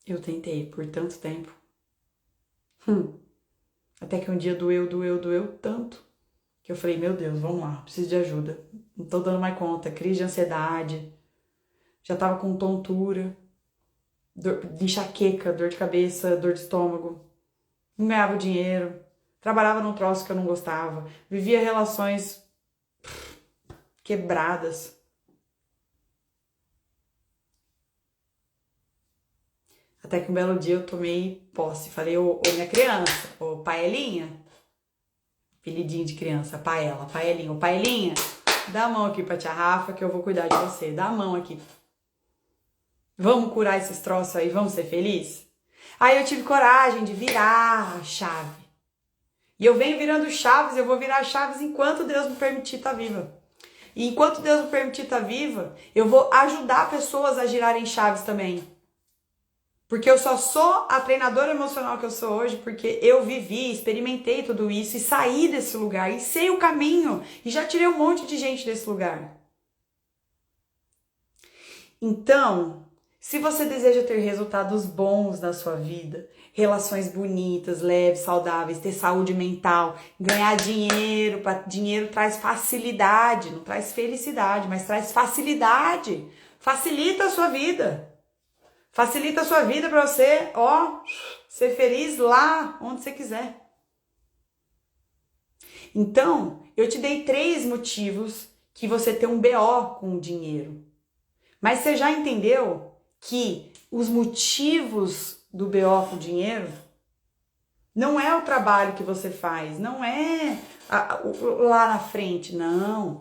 Eu tentei por tanto tempo. Até que um dia doeu tanto. Que eu falei, meu Deus, vamos lá, preciso de ajuda. Não tô dando mais conta. Crise de ansiedade. Já tava com tontura, de enxaqueca, dor de cabeça, dor de estômago. Não ganhava dinheiro. Trabalhava num troço que eu não gostava. Vivia relações quebradas. Até que um belo dia eu tomei posse. Falei, ô minha criança, ô Paelinha, apelidinho de criança, Paela, Paelinha, ô Paelinha, dá a mão aqui pra tia Rafa que eu vou cuidar de você. Dá a mão aqui. Vamos curar esses troços aí, vamos ser felizes? Aí eu tive coragem de virar a chave. E eu venho virando chaves, eu vou virar chaves enquanto Deus me permitir estar viva. E enquanto Deus me permitir estar viva, eu vou ajudar pessoas a girarem chaves também. Porque eu só sou a treinadora emocional que eu sou hoje porque eu vivi, experimentei tudo isso e saí desse lugar e sei o caminho e já tirei um monte de gente desse lugar. Então, se você deseja ter resultados bons na sua vida, relações bonitas, leves, saudáveis, ter saúde mental, ganhar dinheiro, dinheiro traz facilidade, não traz felicidade, mas traz facilidade, facilita a sua vida. Facilita a sua vida para você, ser feliz lá onde você quiser. Então, eu te dei 3 motivos que você tem um BO com o dinheiro. Mas você já entendeu que os motivos do BO com o dinheiro não é o trabalho que você faz, não é lá na frente, não.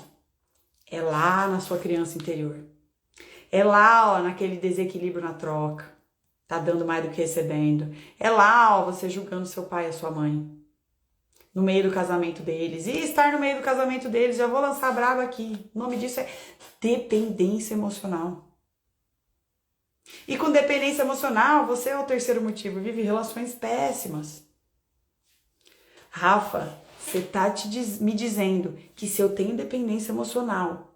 É lá na sua criança interior. É lá, naquele desequilíbrio na troca. Tá dando mais do que recebendo. É lá, você julgando seu pai e a sua mãe. No meio do casamento deles. E estar no meio do casamento deles, já vou lançar braba aqui. O nome disso é dependência emocional. E com dependência emocional, você é o 3º motivo. Vive relações péssimas. Rafa, você tá me dizendo que se eu tenho dependência emocional,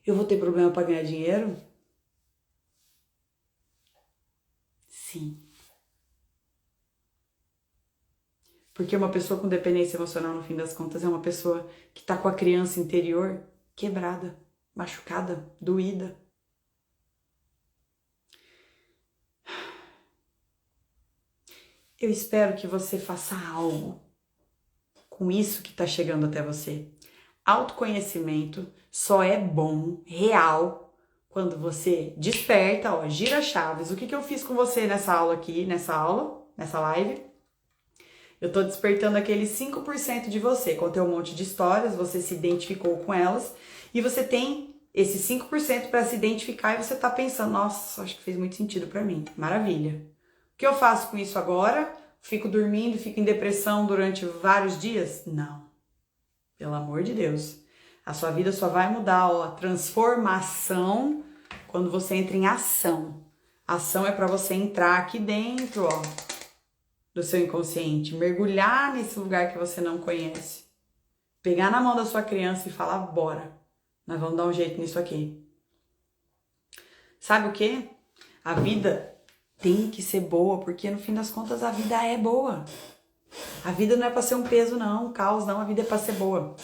eu vou ter problema para ganhar dinheiro? Sim. Porque uma pessoa com dependência emocional, no fim das contas, é uma pessoa que tá com a criança interior quebrada, machucada, doída. Eu espero que você faça algo com isso que tá chegando até você. Autoconhecimento só é bom, real, quando você desperta, gira chaves. O que eu fiz com você nessa aula aqui, nessa live? Eu tô despertando aqueles 5% de você. Contei um monte de histórias, você se identificou com elas e você tem esse 5% para se identificar e você tá pensando, nossa, acho que fez muito sentido para mim. Maravilha. O que eu faço com isso agora? Fico dormindo, fico em depressão durante vários dias? Não. Pelo amor de Deus. A sua vida só vai mudar, a transformação quando você entra em ação. Ação é para você entrar aqui dentro, do seu inconsciente, mergulhar nesse lugar que você não conhece. Pegar na mão da sua criança e falar, bora, nós vamos dar um jeito nisso aqui. Sabe o quê? A vida tem que ser boa, porque no fim das contas a vida é boa. A vida não é pra ser um peso, não, um caos, não. A vida é pra ser boa.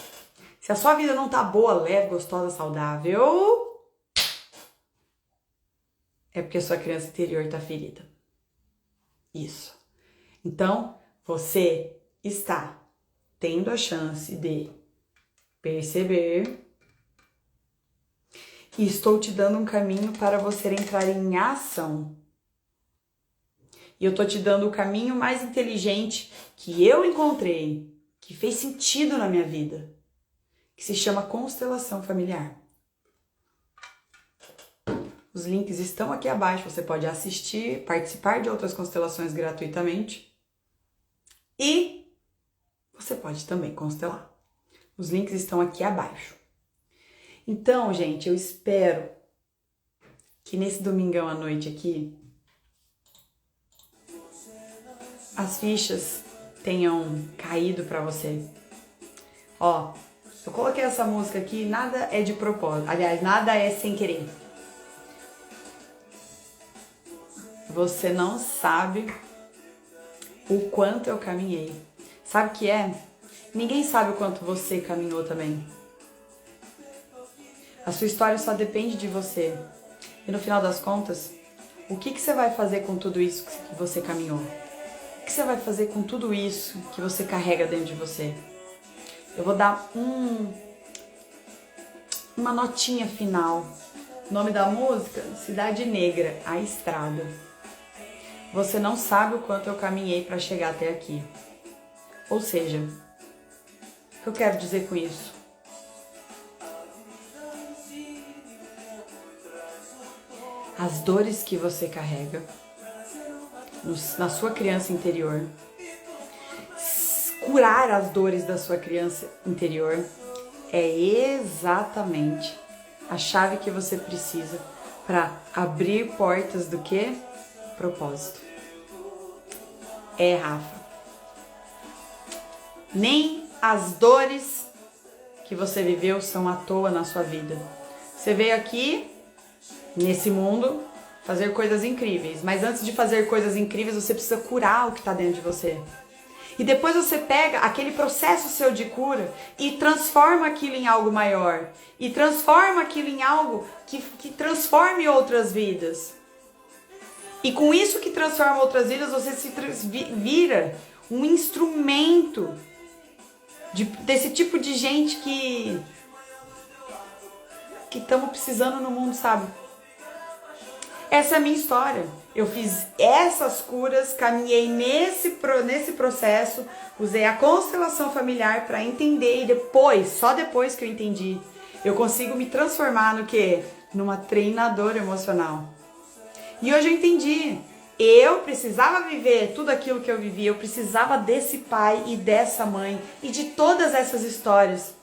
Se a sua vida não tá boa, leve, gostosa, saudável, é porque a sua criança interior tá ferida. Isso. Então, você está tendo a chance de perceber e estou te dando um caminho para você entrar em ação. E eu tô te dando o caminho mais inteligente que eu encontrei, que fez sentido na minha vida, que se chama constelação familiar. Os links estão aqui abaixo, você pode assistir, participar de outras constelações gratuitamente e você pode também constelar. Os links estão aqui abaixo. Então, gente, eu espero que nesse domingão à noite aqui as fichas tenham caído pra você. Eu coloquei essa música aqui, nada é de propósito. Aliás, nada é sem querer. Você não sabe o quanto eu caminhei. Sabe o que é? Ninguém sabe o quanto você caminhou também. A sua história só depende de você. E no final das contas, o que você vai fazer com tudo isso que você caminhou? O que você vai fazer com tudo isso que você carrega dentro de você? Eu vou dar uma notinha final. O nome da música, Cidade Negra, A Estrada. você não sabe o quanto eu caminhei para chegar até aqui. Ou seja, o que eu quero dizer com isso? As dores que você carrega na sua criança interior, curar as dores da sua criança interior é exatamente a chave que você precisa para abrir portas do que? Propósito. Rafa. Nem as dores que você viveu são à toa na sua vida. Você veio aqui, nesse mundo, fazer coisas incríveis. Mas antes de fazer coisas incríveis, você precisa curar o que está dentro de você. E depois você pega aquele processo seu de cura e transforma aquilo em algo maior. E transforma aquilo em algo que transforme outras vidas. E com isso que transforma outras vidas, você vira um instrumento desse tipo de gente que estamos precisando no mundo, sabe? Essa é a minha história. Eu fiz essas curas, caminhei nesse processo, usei a constelação familiar para entender e depois, só depois que eu entendi, eu consigo me transformar no quê? Numa treinadora emocional. E hoje eu entendi. Eu precisava viver tudo aquilo que eu vivi, eu precisava desse pai e dessa mãe e de todas essas histórias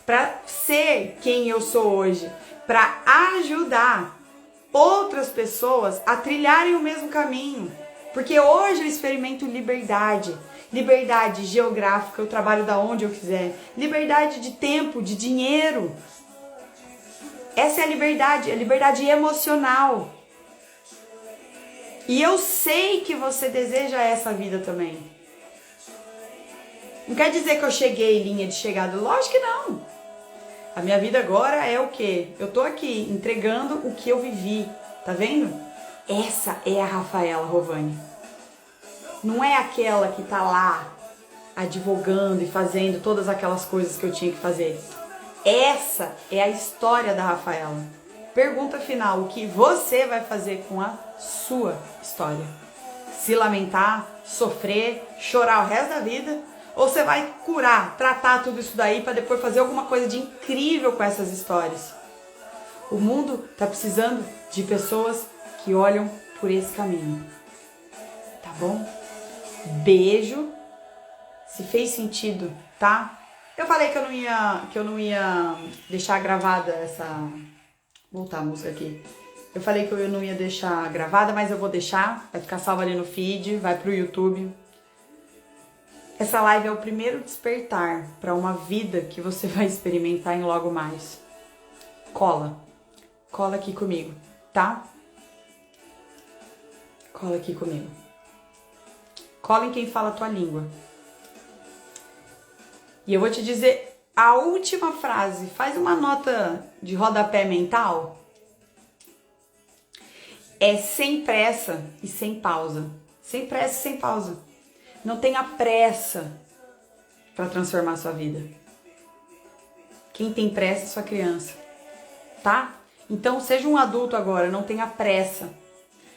para ser quem eu sou hoje, para ajudar outras pessoas a trilharem o mesmo caminho. Porque hoje eu experimento liberdade. Liberdade geográfica, eu trabalho da onde eu quiser. Liberdade de tempo, de dinheiro. Essa é a liberdade emocional. E eu sei que você deseja essa vida também. Não quer dizer que eu cheguei em linha de chegada. Lógico que não. A minha vida agora é o quê? Eu tô aqui entregando o que eu vivi. Tá vendo? Essa é a Rafaela Rovani. Não é aquela que tá lá advogando e fazendo todas aquelas coisas que eu tinha que fazer. Essa é a história da Rafaela. Pergunta final, o que você vai fazer com a sua história? Se lamentar, sofrer, chorar o resto da vida? Ou você vai curar, tratar tudo isso daí para depois fazer alguma coisa de incrível com essas histórias? O mundo tá precisando de pessoas que olham por esse caminho. Tá bom? Beijo. Se fez sentido, tá? Eu falei que eu não ia deixar gravada essa... Vou voltar a música aqui. Eu falei que eu não ia deixar gravada, mas eu vou deixar. Vai ficar salva ali no feed, vai pro YouTube. Essa live é o primeiro despertar para uma vida que você vai experimentar em logo mais. Cola aqui comigo, tá? Cola aqui comigo. Cola em quem fala a tua língua. E eu vou te dizer a última frase. Faz uma nota de rodapé mental. É sem pressa e sem pausa. Sem pressa e sem pausa. Não tenha pressa para transformar a sua vida. Quem tem pressa é sua criança, tá? Então seja um adulto agora, não tenha pressa.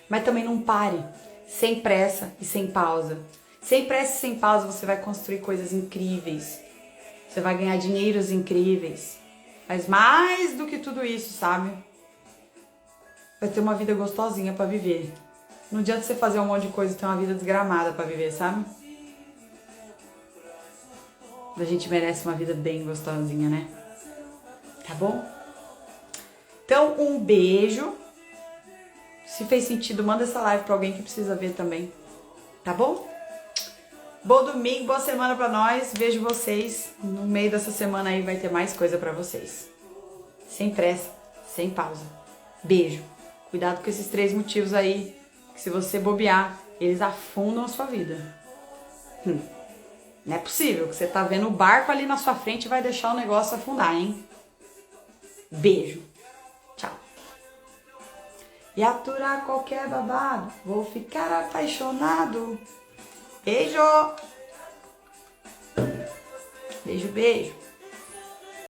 Mas também não pare. Sem pressa e sem pausa. Sem pressa e sem pausa você vai construir coisas incríveis. Você vai ganhar dinheiros incríveis. Mas mais do que tudo isso, sabe? Vai ter uma vida gostosinha para viver. Não adianta você fazer um monte de coisa e ter uma vida desgramada para viver, sabe? A gente merece uma vida bem gostosinha, né? Tá bom? Então, um beijo. Se fez sentido, manda essa live pra alguém que precisa ver também. Tá bom? Bom domingo, boa semana pra nós. Vejo vocês. No meio dessa semana aí vai ter mais coisa pra vocês. Sem pressa, sem pausa. Beijo. Cuidado com esses 3 motivos aí, que se você bobear, eles afundam a sua vida. Não é possível que você tá vendo o barco ali na sua frente e vai deixar o negócio afundar, hein? Beijo. Tchau. E aturar qualquer babado, vou ficar apaixonado. Beijo. Beijo, beijo.